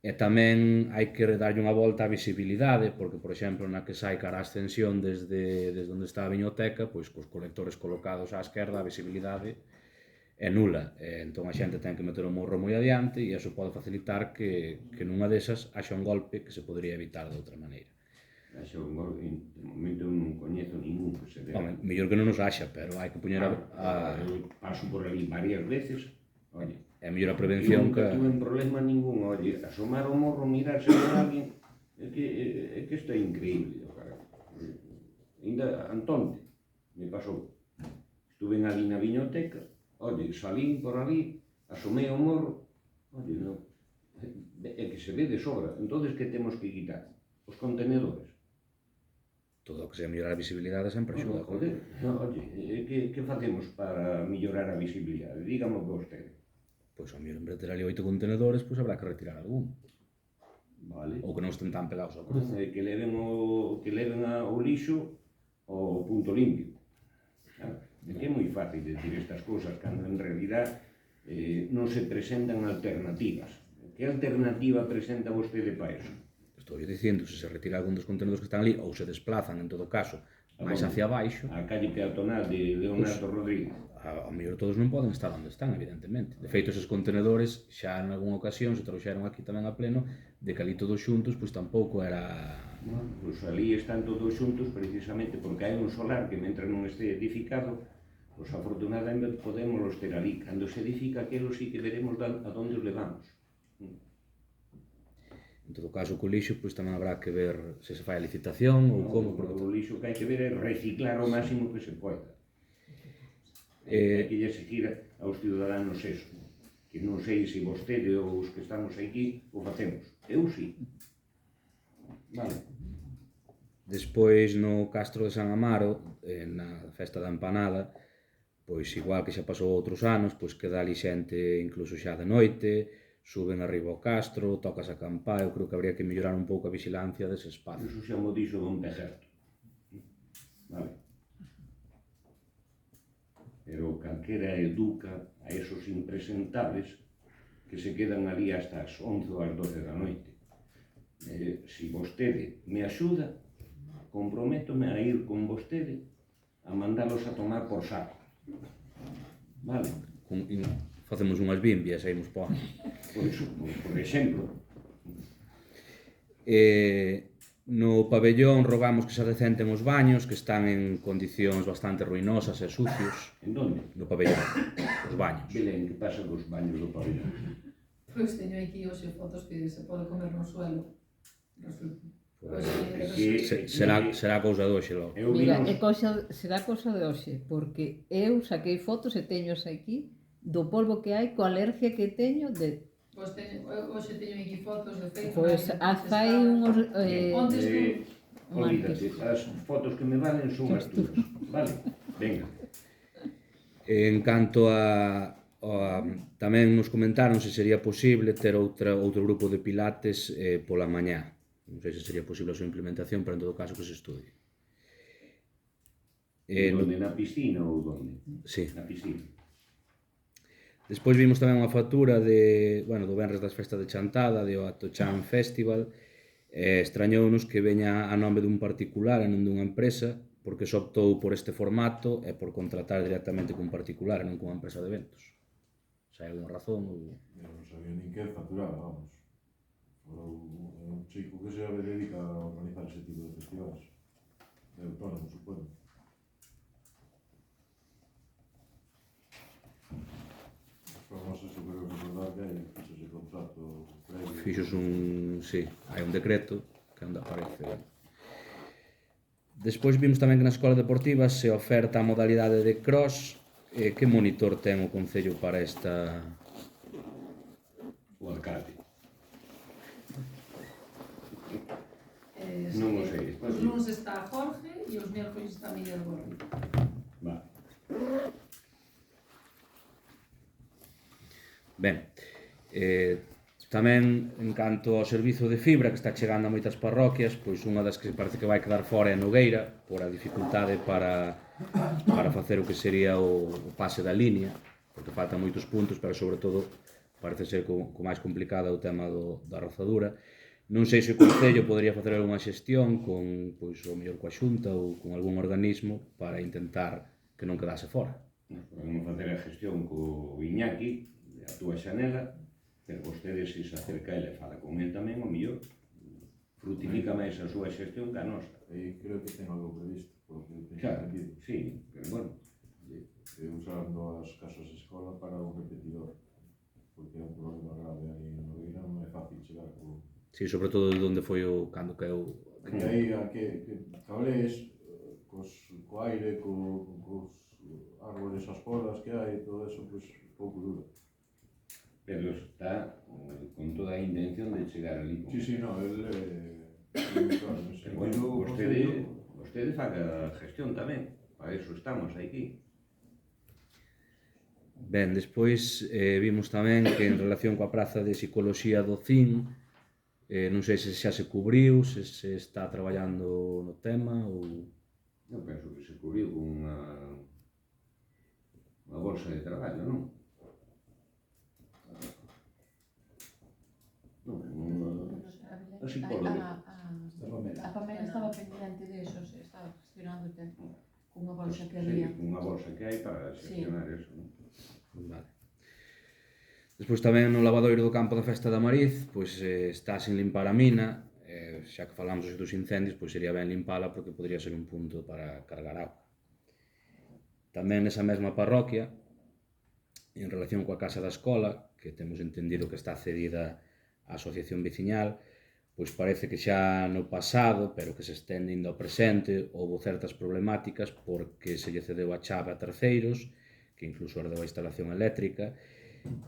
E tamén hai que darlle unha volta á visibilidade, porque, por exemplo, na que sai cara á ascensión desde onde está a biblioteca, pois cos colectores colocados á esquerda, a visibilidade é nula. Entón a xente ten que meter o morro moi adiante, e iso pode facilitar que nunha desas haxa un golpe que se podría evitar de outra maneira. Haxa un golpe, de momento non coñezo ningún que se vea. Home, mellor que non nos haxa, pero hai que poñer Eu paso por ali varias veces, oye, é mellor a prevención que... nunca tuve problema ningún, oye, asomar o morro, mirar se ve alguén, é que isto é increíble, cara. Ainda antonte me pasou, estuve ali na biblioteca, oye, salín por ali, asomei o morro, oye, non, é que se ve de sobra. Entonces que temos que quitar? Os contenedores. Todo o que sea mellorar a visibilidade sempre axuda. Joder, oye, que facemos para mellorar a visibilidade? Dígame vostede. Pois ao mellor en vez de ter ali 8 contenedores, pois habrá que retirar algún. Vale. Ou que non estén tan pegados ao cruce. Que leven o lixo ao punto limpio. Claro, é que é moi fácil decir estas cousas cando en realidad non se presentan alternativas. Que alternativa presenta vostede para eso? Estou dicindo, se retira algún dos contenedores que están ali, ou se desplazan, en todo caso, máis hacia baixo, a calle peatonal de Leonardo Rodríguez. ao mellor todos non poden estar onde están, evidentemente. De feito, esos contenedores xa en algunha ocasión se trouxeron aquí tamén a pleno, de que ali todos xuntos, pois tampouco era... Pois ali están todos xuntos precisamente porque hai un solar que mentre non este edificado, pois afortunadamente podemos ter ali. Cando se edifica aquilo sí que veremos a donde os levamos. En todo caso, co lixo, pois tamén habrá que ver se se fai a licitación ou como. O lixo que hai que ver é reciclar o máximo que se poida. Hai que exigir aos ciudadanos eso, que non sei se vostede ou os que estamos aquí o facemos. Eu sí. Vale. Despois, no Castro de San Amaro, na festa da empanada, pois igual que xa pasou outros anos, pois queda ali xente incluso xa de noite, suben arriba ao castro, tocas a campá. Eu creo que habría que mellorar un pouco a vigilancia dese espazo. Iso xa mo dixo don Pejerto. Vale. Pero calquera educa a esos impresentables que se quedan ali hasta as 11 ou as 12 da noite. Se vostede me axuda, comprométome a ir con vostede a mandalos a tomar por saco. Vale? Facemos unhas bimbias e imos pondo. Pois, por exemplo, No pabellón rogamos que se recenten os baños, que están en condicións bastante ruinosas e sucios. en donde? No pabellón, os baños. Belén, que pasa cos baños do pabellón? Pois teño aquí hoxe fotos que se pode comer no suelo. Será cousa de hoxe logo. Eu Mira, vimos, será cousa de hoxe, porque eu saquei fotos e teños aquí do polvo que hai, coa alergia que teño de... Pois hoxe teño aquí fotos de feito. Pois fai unhos... Ontes olvídate, as fotos que me valen son as túas, vale? Venga. En canto a tamén nos comentaron se sería posible ter outro grupo de pilates pola mañá. Non sei se sería posible a súa implementación, pero en todo caso que se estudie. Donde, na piscina ou donde? Sí. Na piscina. Despois vimos tamén unha factura do Venres das Festas de Chantada, do Atochan Festival. Extrañounos que veña a nome dun particular e non dunha empresa, porque se optou por este formato e por contratar directamente cun particular e non cunha empresa de eventos. Se hai alguna razón ou... Eu non sabía nin que facturaba, vamos. Fora un chico que se dedica a organizar ese tipo de festivales. De autónomo, supoño. Non sei se creo recordar que hai ese contrato previo. Fixos sí, hai un decreto que onde aparece. Despois vimos tamén que na escola deportiva se oferta a modalidade de cross. Que monitor ten o Concello para esta... O alcalde. Non o sei. Os lunes está Jorge e os miércoles está Miguel Gorri. Vale. Ben, tamén en canto ao servizo de fibra que está chegando a moitas parroquias, pois unha das que parece que vai quedar fora é Nogueira, por a dificultade para facer o que sería o pase da línea, porque faltan moitos puntos, pero sobre todo parece ser co máis complicado o tema da rozadura. Non sei se o Concello podría facer algunha xestión con, pois, o mellor coa Xunta ou con algún organismo para intentar que non quedase fora. Podemos facer a gestión co Iñaki, a túa xanela, pero vostedes se acerca ele e fala con el tamén, o mellor frutifica máis a súa xestión que a nosa. Aí creo que ten algo previsto, por lo que teño Claro, entendido. sí, pero bueno. Usando as casas de escola para un repetidor, porque é un problema grave aí en Nogueira, non é fácil chegar co... Sí, sobre todo de onde foi cando caeu... E aí, que cablés, co aire, cos árboles, as podas que hai, todo eso, pois, pouco dura. Pero está con toda a intención de chegar ali. Sí, no, el claro, Pero bueno, vostede faga a gestión tamén, para eso estamos aquí. Ben, despois vimos tamén que en relación coa praza de psicoloxía do CIN, non sei se xa se cubriu, se está traballando no tema ou... Eu penso que se cubriu con unha bolsa de traballo, non? A psicóloga. A Pamela estaba pendiente de eso, se estaba gestionando o tempo cunha bolsa que Sí, había. unha bolsa que hai para xestionar eso, non? Vale. Despois tamén no lavadoiro do campo da Festa da Mariz, pois está sin limpar a mina, xa que falamos dos incendios, pois sería ben limpala porque podría ser un punto para cargar agua. Tamén nesa mesma parroquia, en relación coa casa da escola, que temos entendido que está cedida á asociación veciñal, pois parece que xa no pasado, pero que se estende indo ao presente, houve certas problemáticas porque se lle cedeu a chave a terceiros, que incluso ardeu a instalación eléctrica,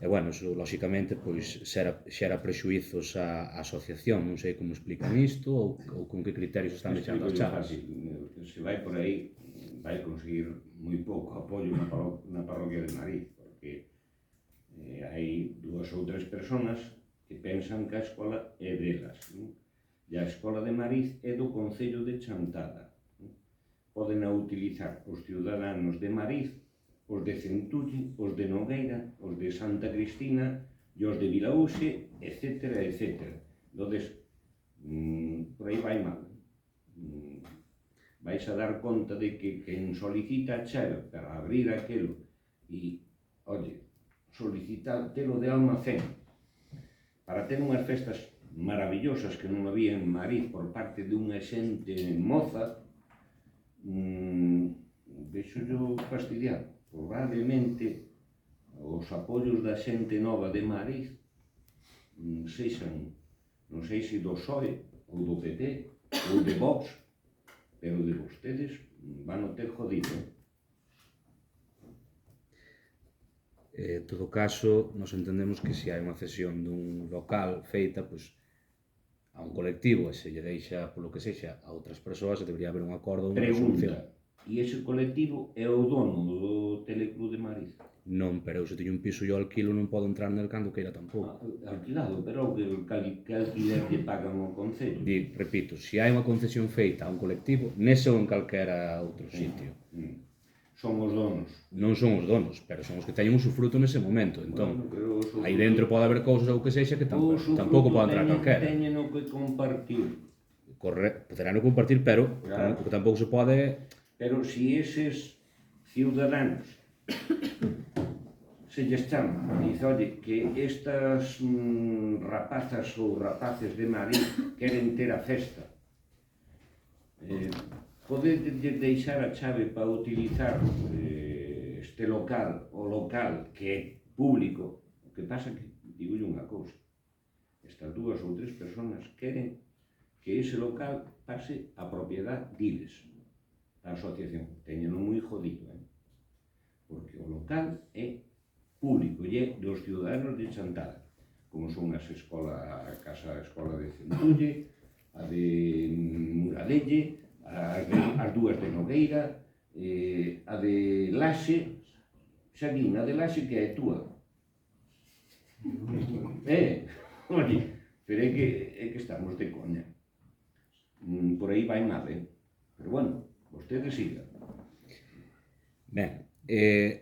e, bueno, eso, lóxicamente, pois, xera prexuizos á asociación. Non sei como explican isto ou con que criterios están deixando as chaves. Se vai por aí, vai conseguir moi pouco apoio na parroquia de Mariz, porque hai dúas ou tres personas que pensan que a escola é delas, non? E a escola de Mariz é do Concello de Chantada. Poden a utilizar os ciudadanos de Mariz, os de Centulle, os de Nogueira, os de Santa Cristina e os de Vilaúxe, etc. Entonces, por aí vai mal. Vais a dar conta de que quen solicita a chave para abrir aquelo e oye, solicitar telo de almacén para ter unhas festas maravillosas que non había en Madrid por parte dunha xente moza, vexo yo fastidiado. Probablemente os apoios da xente nova de Madrid sexan, non sei se do PSOE ou do PP ou de Vox, pero de vostedes van a ter jodido. En todo caso, nos entendemos que se hai unha cesión dun local feita pois, a un colectivo e se lle deixa, polo que sexa, a outras persoas, debería haber un acordo ou unha resolución. Pregunta, e ese colectivo é o dono do Teleclub de Madrid? Non, pero eu se teño un piso e o alquilo non podo entrar nel cando queira tampouco. Alquilado, pero que alquiler lle pagan ao Concello? Repito, se hai unha concesión feita a un colectivo, nese ou en calquera outro sitio. Son os donos. Non son os donos, pero son os que teñen usufruto nese momento. Entón, aí dentro pode haber cousas ou que sexa que tampouco pode entrar calquera. Teñen o que compartir. Poderán compartir, pero o que tampouco se pode... Pero se eses ciudadanos se lles chama, dice, oye, que estas rapazas ou rapaces de Madrid queren ter a festa, podedes deixar a chave para utilizar este local, o local que é público. O que pasa que, digo unha cousa, estas dúas ou tres personas queren que ese local pase a propiedade diles, da asociación. Teñeno moi jodido, porque o local é público e é dos ciudadanos de Chantada, como son as escolas, a Casa Escola de Centulle, a de Muradelle, as dúas de Nogueira, a de Laxe, xa din, a de Laxe que é túa. Oye, pero é que estamos de coña. Por aí vai mal, pero bueno, vostedes sigan. Ben,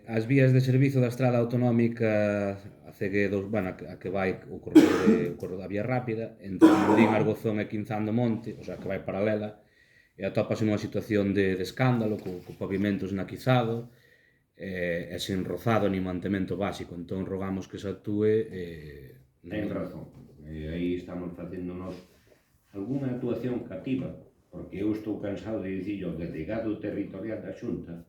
as vías de servizo da estrada autonómica a CG2, bueno, a que vai o corredor da vía rápida entre Mondín, Arbozón e Quinzán do Monte, o sea, que vai paralela, e atópase nunha situación de escándalo, co pavimento esnaquizado, e sen rozado ni mantemento básico. Entón, rogamos que se actúe... Ten razón. Aí estamos facéndonos algunha actuación cativa, porque eu estou cansado de dicir ao delegado territorial da Xunta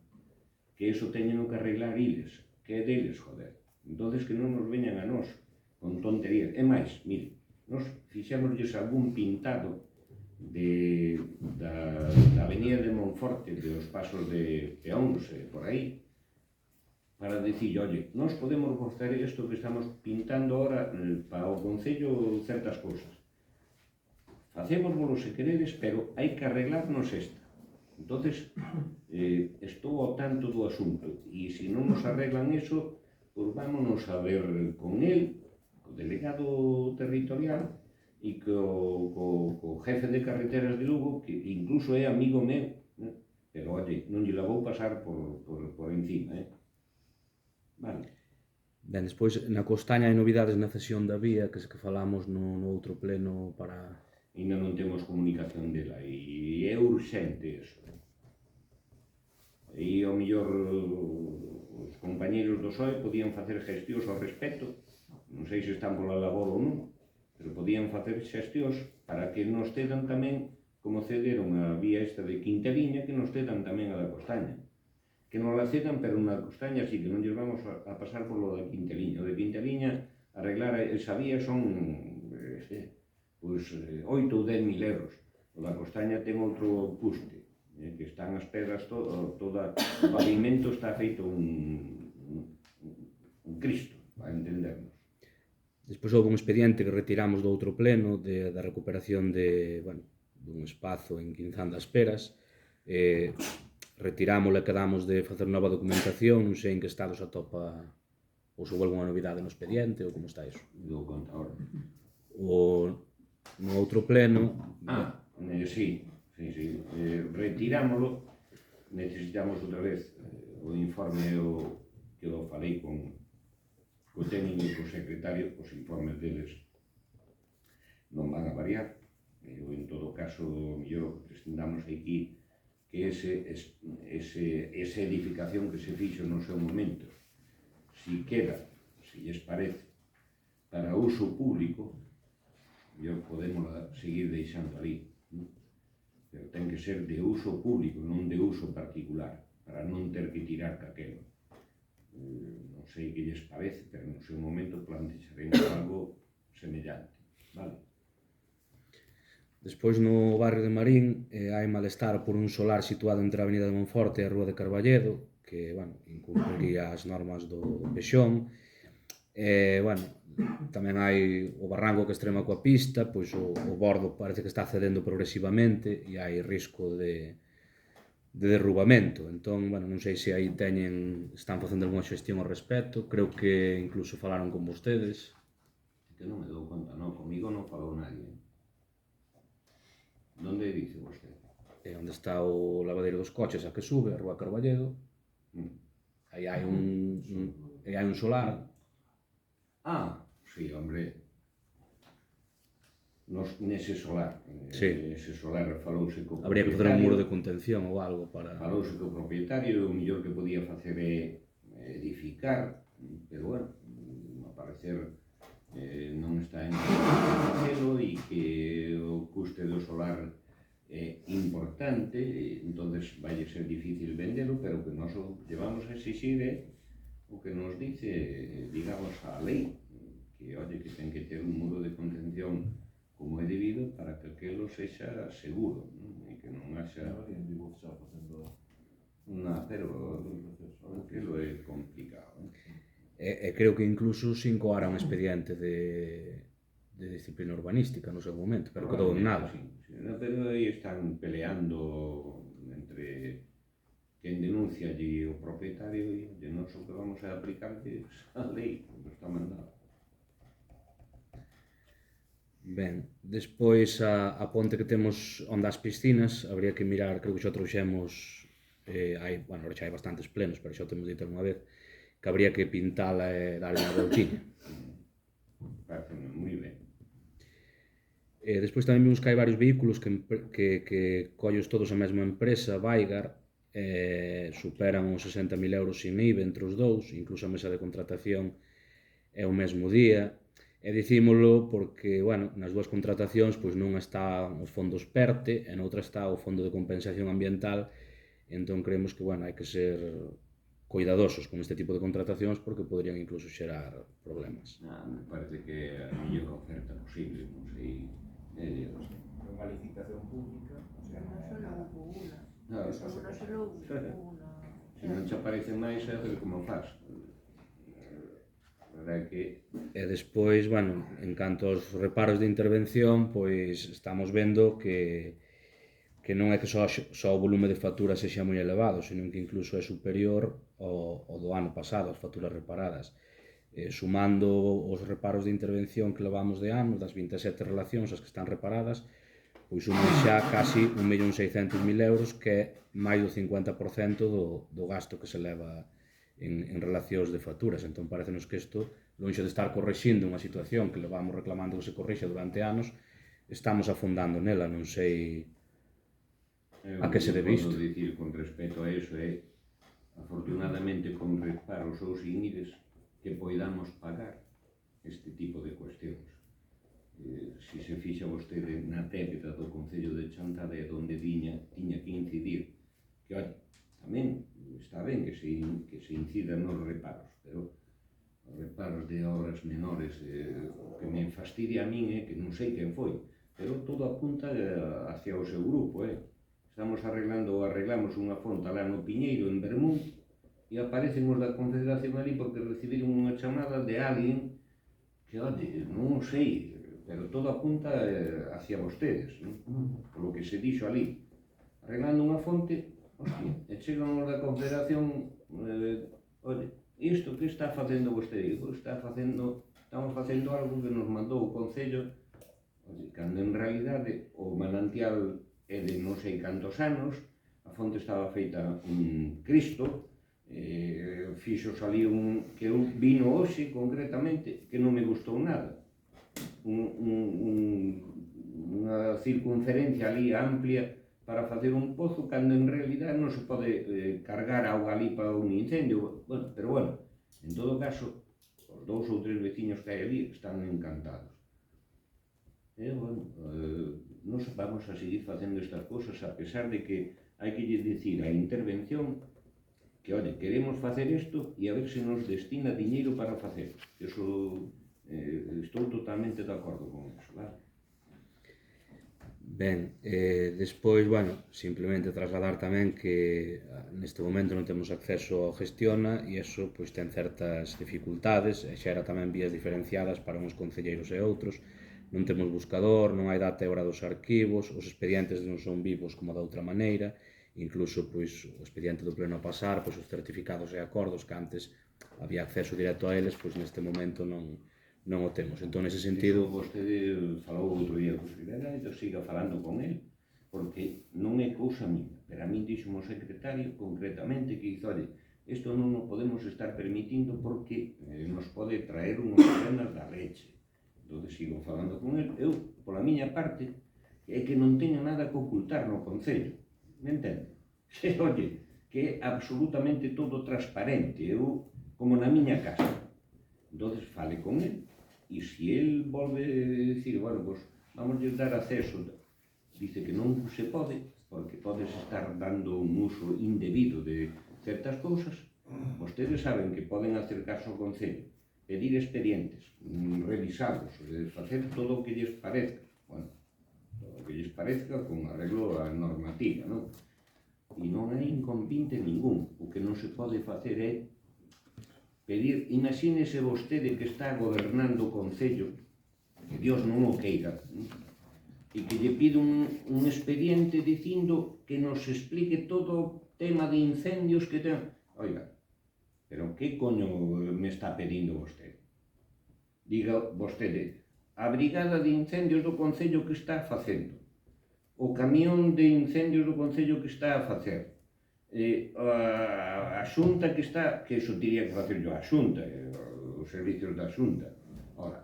que iso teñen que arreglar iles, que é deles, joder. Entonces que non nos veñan a nós con tonterías. É máis, mire, nos fixémoslles algún pintado da avenida de Monforte, dos pasos de peóns, por aí, para dicir, oye, nós podemos facer isto que estamos pintando ahora para o Concello certas cousas. Facémosvolo se queredes, pero hai que arreglarnos esta. Entonces, estou ao tanto do asunto, e se non nos arreglan eso, pois vámonos a ver con el, co delegado territorial, e co jefe de carreteras de Lugo, que incluso é amigo meu, pero, oye, non lle la vou pasar por encima, Vale. Ben, despois, na Costaña hai novidades na cesión da vía, que falamos no outro pleno para... Ainda non temos comunicación dela, e é urxente eso. E ao mellor os compañeros do PSOE podían facer gestións ao respecto, non sei se están pola labor ou non, pero podían facer xestións para que nos cedan tamén, como cederon a vía esta de Quinteliña, que nos cedan tamén a da Costaña. Que non la cedan, pero na Costaña sí, que non lles vamos a pasar polo da Quinteliña. O de Quinteliña, arreglar esa vía son pois 8 ou 10 mil euros. O da Costaña ten outro custe, que están as pedras, todo o pavimento está feito un Cristo, para entendernos. Despois houve un expediente que retiramos do outro pleno da recuperación dun espazo en Quinzán das Peras. Retirámosla e quedamos de facer nova documentación, non sei en que estado se atopa, ou se houve alguna novidade no expediente, ou como está iso. Dou conta ahora. No outro pleno... Sí. Retirámoslo, necesitamos outra vez o informe que eu falei con técnico e co secretario, os informes deles non van a variar. Eu, en todo caso, mellor presentamos aquí que esa edificación que se fixo no seu momento, si queda, si lles parece, para uso público, podemos seguir deixando ali, non? Pero ten que ser de uso público, non de uso particular, para non ter que tirar caquelo. Non sei que lles parece, pero no seu momento plantexaremos algo semellante, vale? Despois no barrio de Marín hai malestar por un solar situado entre a avenida de Monforte e a rúa de Carballedo, que, bueno, incumpliría as normas do Pexón. Bueno, tamén hai o barranco que extrema coa pista, pois o bordo parece que está cedendo progresivamente e hai risco de derrubamento. Entón, bueno, non sei se aí están facendo algunha xestión ao respecto, creo que incluso falaron con vostedes. Que non me dou conta, non, comigo non falou nadie. Donde dice vostede? Onde está o lavadeiro dos coches a que sube, a rúa Carballedo. Aí hai un solar. Sí, hombre. Nese solar. Ese solar falouse co propietario. Habría que facer un muro de contención ou algo para... Falouse co propietario, o mellor que podía facer é edificar, pero, bueno, a parecer non está en facelo e que o custe do solar é importante, entonces vai ser difícil vendelo, pero que nós llevamos a exixir o que nos dice, digamos, a lei, que, oye, que ten que ter un muro de contención como é debido para que aquilo sexa seguro, non? E que non haxa... pero aquilo é complicado. Creo que incluso se incoara un expediente de disciplina urbanística no seu momento, pero quedou en nada. Pero aí están peleando entre quen denuncia allí o propietario e non o que vamos a aplicar a lei, como está mandado. Ben, despois a ponte que temos onde as piscinas, habría que mirar, creo que xa trouxemos, bueno, xa hai bastantes plenos, pero xa o temos dito unha vez, que habría que pintala e darle unha voltiña. Parece moi ben. Despois tamén vimos que hai varios vehículos que collos todos a mesma empresa, Vaigar, superan os 60.000 euros sin IVA entre os dous, incluso a mesa de contratación é o mesmo día. E dicímolo porque, bueno, nas dúas contratacións pois non está os fondos PERTE e noutra está o Fondo de Compensación Ambiental, entón creemos que, bueno, hai que ser cuidadosos con este tipo de contratacións porque poderían incluso xerar problemas. Me parece que é a mellor oferta posible, non sei. Unha licitación pública, o sea, No solo hubo una. Se non te aparece máis, é ver como faz. E despois, bueno, en canto aos reparos de intervención, pois estamos vendo que non é que só o volume de facturas sexa moi elevado, senón que incluso é superior ao do ano pasado, as facturas reparadas. Sumando os reparos de intervención que levamos de ano, das 27 relacións as que están reparadas, pois suman xa casi 1.600.000 euros, que é máis do 50% do gasto que se leva en relacións de facturas. Entón, parecenos que isto, lonxe de estar correxindo unha situación que levamos reclamando que se correxa durante anos, estamos afundando nela, non sei a que se debe isto. O que dicir con respecto a iso é, afortunadamente, con reparos ou sin ires, que poidamos pagar este tipo de cuestións. Se se fixa vostede na tébeda do Concello de Chantada, onde tiña que incidir, que, olha, tamén está ben que se incida nos reparos, pero os reparos de obras menores, o que me fastidia a min é que non sei quen foi, pero todo apunta hacia o seu grupo. Estamos arreglamos unha fonte lá no Piñeiro, en Bermún, e aparecen os da Confederación ali porque recibiron unha chamada de alguén que, olha, non sei, pero todo apunta hacia vostedes, non? Polo que se dixo ali. Arreglando unha fonte, hostia, e chegan os da Confederación, olha, isto que está facendo vostede? Estamos facendo algo que nos mandou o Concello, cando en realidade o manantial é de non sei cantos anos, a fonte estaba feita un Cristo, fixos ali que eu vino hoxe concretamente, que non me gustou nada. Unha circunferencia ali amplia para facer un pozo, cando en realidad non se pode cargar auga ali para un incendio. Bueno, pero bueno, En todo caso, os 2 ou 3 veciños que hai ali están encantados. E, bueno, nos vamos a seguir facendo estas cosas a pesar de que hai que lle dicir a intervención que, oye, queremos facer isto e a ver se nos destina diñeiro para facer. Eso, estou totalmente de acordo con eso, vale? Ben, despois, bueno, simplemente trasladar tamén que neste momento non temos acceso ao Gestiona e iso pois ten certas dificultades e xera tamén vías diferenciadas para uns concelleiros e outros. Non temos buscador, non hai data e hora dos arquivos, os expedientes non son vivos como da outra maneira, incluso pois o expediente do pleno a pasar, pois os certificados e acordos que antes había acceso directo a eles, pois neste momento non o temos. Entón, nese sentido... Vostede falou outro día con o secretario, siga falando con el, porque non é cousa miña, pero a min dixo o secretario concretamente que dice, oye, isto non o podemos estar permitindo porque nos pode traer unhos problemas da leche. Entón, sigo falando con el. Eu, pola miña parte, é que non teño nada que ocultar no Concello, me entende? Oye, que é absolutamente todo transparente, eu, como na miña casa. Entón, fale con el, e se el volve a dicir, bueno, pues vamos a dar acceso, dice que non se pode, porque podes estar dando un uso indebido de certas cousas, vostedes saben que poden acercarse ao Concello, pedir expedientes, revisados, facer todo o que lles parezca, bueno, todo o que lles parezca con arreglo a normativa, non? E non hai inconvinte ningún, o que non se pode facer é pedir, imagínese vostede que está gobernando o Concello, que Dios non o queira, e que lle pide un expediente dicindo que nos explique todo o tema de incendios que ten. Oiga, pero que coño me está pedindo vostede? Diga vostede, a brigada de incendios do Concello que está facendo, o camión de incendios do Concello que está a facer, a Xunta que está, que eso diría que facer yo a Xunta, os servicios da Xunta. Ora,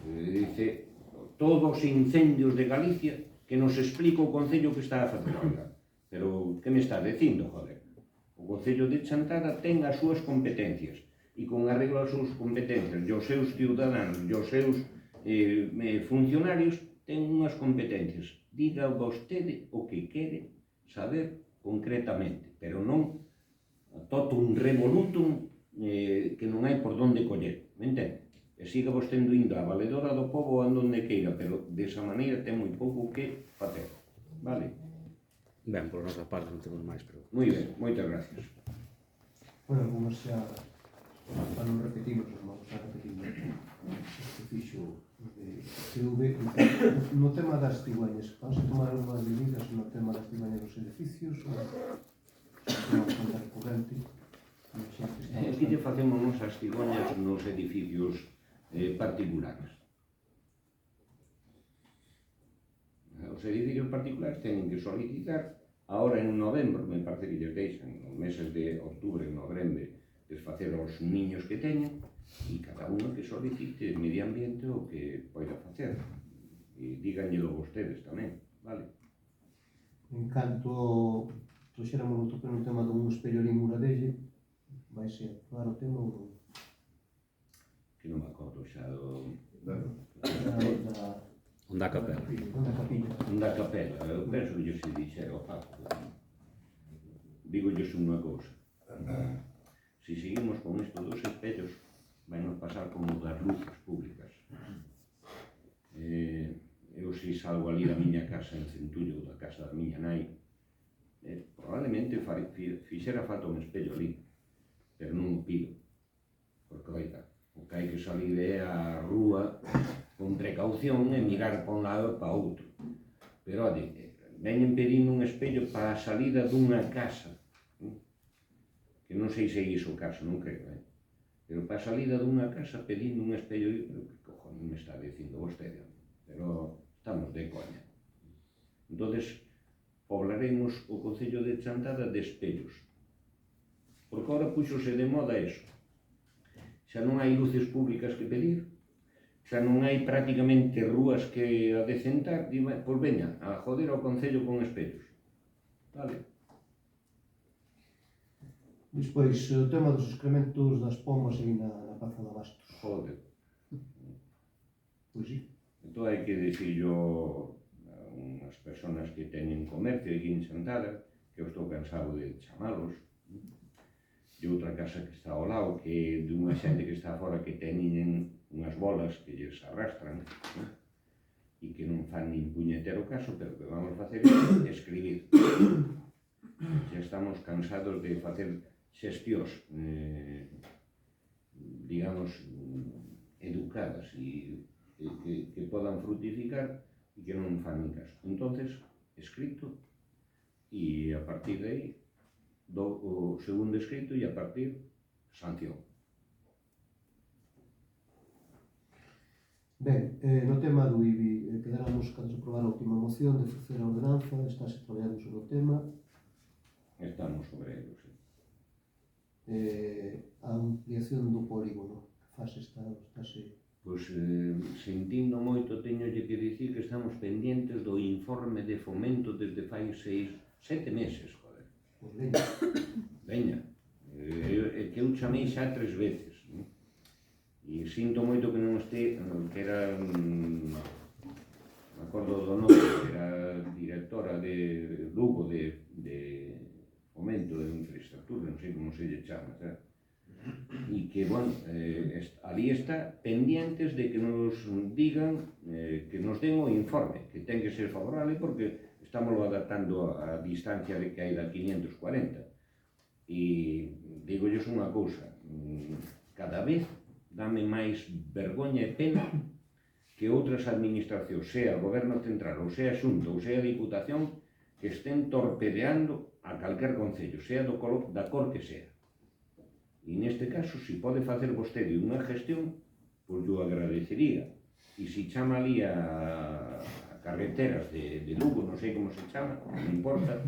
dice, todos os incendios de Galicia que nos explica o Concello que está a facer. Oiga, pero que me está dicindo, joder? O Concello de Chantada ten as súas competencias e con arreglo as súas competencias e os seus ciudadanos e os seus funcionarios ten unhas competencias. Diga vostede o que quere saber concretamente, pero non totum revolutum que non hai por onde coller, me entende? E siga vostendo indo a valedora do povo a onde queira, pero desa maneira ten moi pouco que facer, vale? Ben, por nosa parte non temos máis preguntas. Moi ben, moitas gracias. Bueno, algunos xa, para non repetimos, non vamos a repetir o que fixo de CV. No tema das cigüeñas, vamos a tomar unhas medidas no tema das cigüeñas dos edificios, ou unha conta recurrente? Aquí lle facemos nos as cigüeñas nos edificios particulares. Os edificios particulares teñen que solicitar, ahora en novembro, me parece que lles deixan, nos meses de outubro e novembro, desfacer os niños que teñen, e cada uno que solicite medio ambiente o que poida facer. E díganllelo vostedes tamén, vale? En canto trouxéramos outro no tema dun espello en Muradelle, vai ser actuar o tema ou non? Que non me acordo xa do... Onda a capela. Onda a capela, eu penso que yo se dixera o Paco. Dígolles unha cousa. Se seguimos con isto dos espellos, vai nos pasar como das luces públicas. Eu se salgo ali da miña casa en Centullo, da casa da miña nai, probablemente fixera falta un espello ali, pero non o pido, porque, oiga, o que hai que salir é a rúa con precaución e mirar para un lado e para outro. Pero, ode, veñen pedindo un espello para a salida dunha casa, que non sei se é iso o caso, non creo, pero para a salida dunha casa pedindo un espello, pero que cojones me está dicindo vostede? Pero estamos de coña. Entonces, poblaremos o Concello de Chantada de espellos, porque agora puxose de moda eso. Xa non hai luces públicas que pedir, xa non hai prácticamente rúas que adecentar, pois veña, a joder ao Concello con espellos. Vale? Despois, o tema dos excrementos das pomas aí na Praza de Abastos. Joder. Pois sí. Entón hai que dicirlo a unhas personas que teñen comercio aquí en Chantada, que eu estou cansado de chamalos, e outra casa que está ao lado, que é dunha xente que está fora que teñen unhas bolas que lles arrastran, e que non fan nin puñetero caso, pero que vamos facer é escribir. Xa estamos cansados de facer xestións, digamos, educadas e que podan fructificar e que non fan nin caso. Entonces, escrito, e a partir de aí, o segundo escrito e a partir, sanción. Ben, no tema do IBI, quedáramos cando se aprobar a última moción de facer a ordenanza, estáse traballando sobre o tema. Estamos sobre ello, sí. A ampliación do polígono que fase estáse... Pois, sentindo moito, teñolle que dicir que estamos pendientes do informe de fomento desde fai 7 meses, joder. Pois veña. Veña, que eu chamei xa 3 veces. E sinto moito que non este, que era, me acordo do nome, que era directora de Lugo de fomento de infraestructura, non sei como se lle chama, xa. E que, bueno, ali está pendientes de que nos digan, que nos den o informe, que ten que ser favorable porque estamos adaptando a distancia de que hai da 540. E digolles unha cousa, cada vez dame máis vergoña e pena que outras administracións, sea o Goberno Central, ou sea a Xunta, ou sea a Diputación, que estén torpedeando a calquer concello, sea da cor que sea. E neste caso, se pode facer vostede unha gestión, pois eu agradecería. E se chama ali a carreteras de Lugo, non sei como se chama, non importa.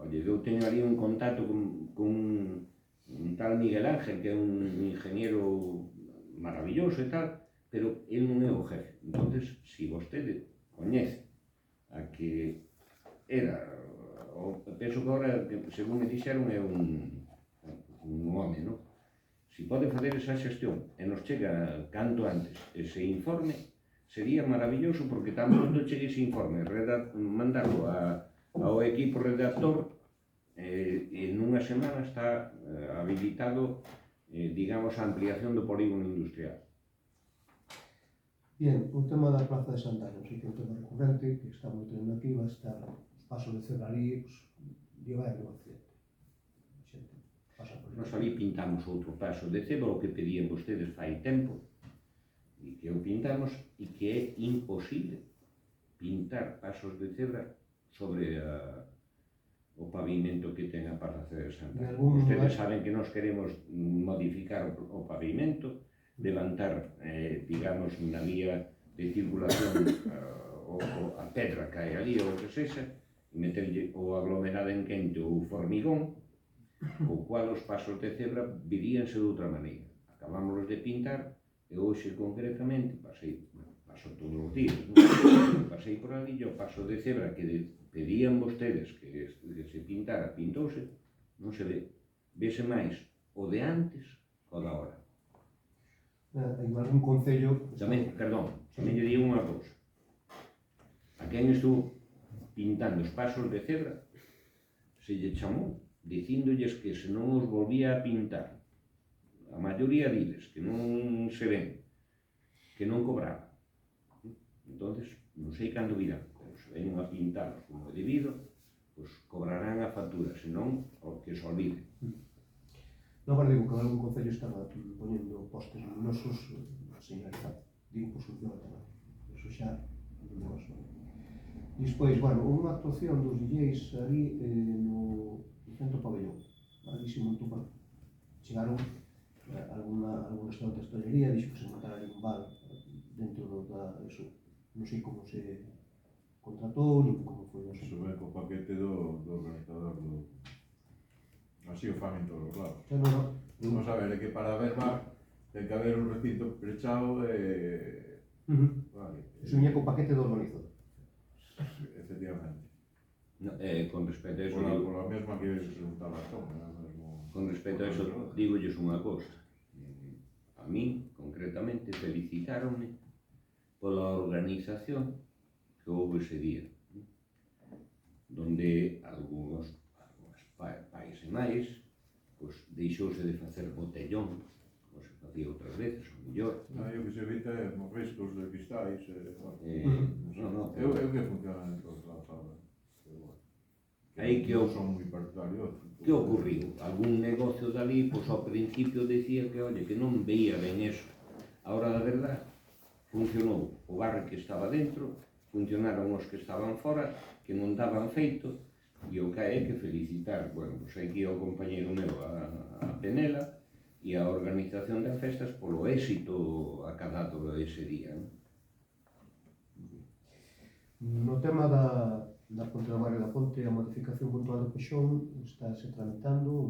Oye, eu teño ali un contacto con un tal Miguel Ángel, que é un ingeniero maravilloso e tal, pero el non é o jefe. Entonces, se vostede coñece a que era, penso que agora, según me dixeron, é un home, non? Se pode facer esa xestión e nos chega canto antes ese informe, sería maravilloso, porque tan pronto chegue ese informe, mandarlo ao equipo redactor, e nunha semana está habilitado, digamos, a ampliación do polígono industrial. Bien, o tema da Praza de Santaña, sei que é un tema recurrente, que está moi tendo aquí, vai estar os pasos de Cerrarí, lleva a un accidente. Xente pasa por Nos ali pintamos outro paso de cebra, o que pedían vostedes fai tempo, e que o pintamos, e que é imposible pintar pasos de cebra sobre o pavimento que ten a Praza de Santaña. Vostedes saben que nos queremos modificar o pavimento, levantar, digamos, na vía de circulación a pedra que hai ali, ou o que sexa, e meterlle o aglomerado en quente ou formigón, o cual os pasos de cebra viríanse de outra maneira. Acabámoslos de pintar, e hoxe concretamente, paso todos os días, pasei por ali, e o paso de cebra que pedían vostedes que se pintara, pintouse, non se ve. Vese máis o de antes o da hora. En algún concello... Tamén, perdón, tamén lle digo unha cousa. A quen estou pintando os pasos de cebra, se lle chamou, dicíndolles que se non os volvía a pintar, a maioría diles, que non se ven, que non cobraba. Entonces, non sei cando virán, pero se ven a pintalos como é debido, pois cobrarán a factura, senón o que se olvide. No, agora digo que en algún concello estaba poñendo postes luminosos señalizados, digo por solución tamén. Eso xa non me gosto. Despois, bueno, unha actuación dos DJs ali no centro pabellón. Ali se montou, chegaron alguna restaurante de hostelería, dixo que se montara ali un bar dentro da eso. Non sei como se contratou, nin como foi eso. Iso ven co paquete do organizador do... Así o fan en todos os lados. Vamos a ver, é que para ver bar ten que haber un recinto pechado e... Vale. Iso viña co paquete do organizador. Efectivamente. Con respecto a eso... Por la mesma que se preguntaba a Tom, era o mesmo... Con respecto a eso, dígolles unha cousa. A min, concretamente, felicitáronme pola organización que houve ese día, donde algúns pais e máis pois, deixouse de facer botellón, como se facía outras veces, o mellor. Eu que se evita é riscos de cristais. No, Eu que funciona en todos lados ahora. Aí que son moi partidarios. Que ocurriu? Algún negocio dali, pois ao principio decía que, oye, que non veía ben eso. A hora da verdad, funcionou o barrio que estaba dentro, funcionaron os que estaban fora, que non daban feito, e o que hai que felicitar, bueno, pois aquí ao compañeiro meu, a Penela, e a organización das festas polo éxito acadado ese día. No tema da Ponte do Barrio da Ponte, a modificación puntual do Pexón está se tramitando.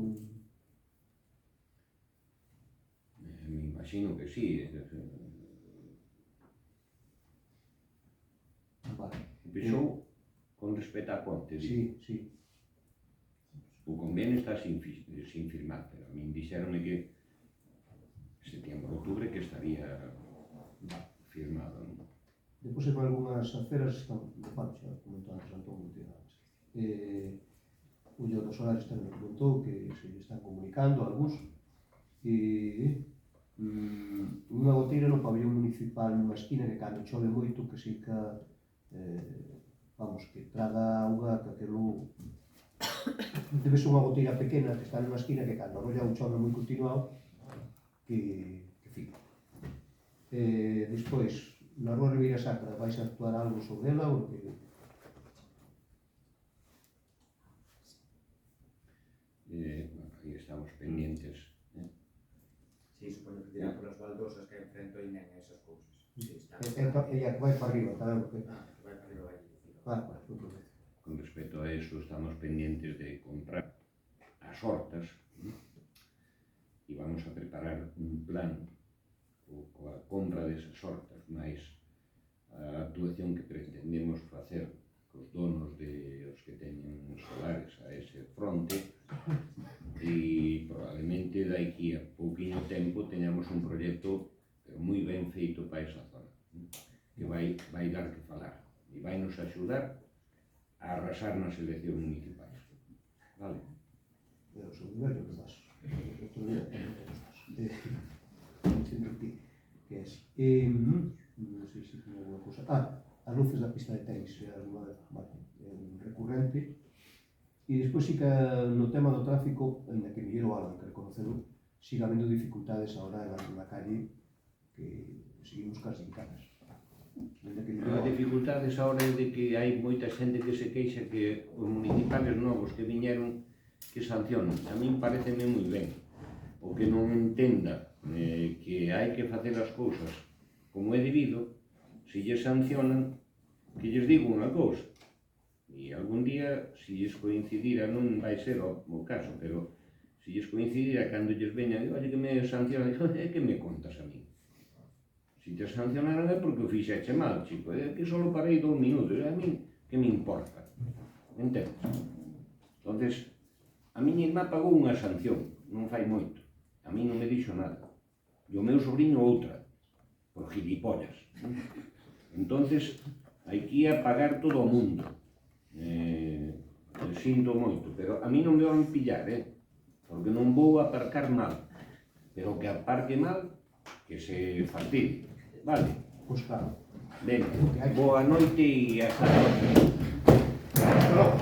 Me imagino que sí. Vale. Empezou con respecto á ponte. Sí, sí. O convenio está sin firmar, pero a min dixeronme que setembro, outubro que estaría firmado. Non? Depois en algunhas aceras están, xa comentou antes Antón, o Llor dos Solares tamén comentou que se están comunicando algúns, e unha goteira no pabellón municipal nunha esquina que cando chove moito que seca, vamos, que traga auga, que aquelo debe ser unha goteira pequena que está nunha esquina que cando arrolla un chove moi continuado que fica. Despois, na Rúa Ribeira Sacra vais a actuar algo sobre ela ou que... Aí estamos pendientes. Sí, supoño que dirá por as baldosas que enfrento e nen esas cousas. Sí, está. E a que vai para arriba tamén, porque... Que vai para arriba vai. Vale. Con respecto a eso, estamos pendientes de comprar as hortas e vamos a preparar un plan coa compra desas hortas, máis a actuación que pretendemos facer cos donos de os que teñen solares a ese fronte e probablemente daqui a pouquiño tempo teñamos un proxecto moi ben feito para esa zona que vai dar que falar e vai nos axudar a arrasar nas eleccións municipais. Vale? Eu sou un vello que vas. Outro día que é así. Non sei se ten alguna cousa. As luces da pista de tenis, é un recurrente. E despois sí que no tema do tráfico, ainda que Miguel Alan, que reconocelo, siga habendo dificultades agora na calle que seguimos casi encaras. As dificultades agora é de que hai moita xente que se queixa que os municipales novos que viñeron que sancionan. A min pareceme moi ben. O que non entenda que hai que facer as cousas como é debido, se lles sancionan, que lles digo unha cousa. E algún día, se lles coincidira, non vai ser o caso, pero se lles coincidira cando lles veñan, oye, que me sancionan, é que me contas a mí. Se te sancionaron é porque o fixeche mal, chico, é que só parei 2 minutos, a mí que me importa, entendes? Entonces, a miña irmá pagou unha sanción, non fai moito, a mí non me dixo nada, e o meu sobrinho outra, por gilipollas. Entonces, hai que ir a pagar todo o mundo, sinto moito, pero a mí non me van pillar, porque non vou aparcar mal, pero que aparque mal, que se fastidie. Vale? Pois claro. Ben, boa noite e hasta logo.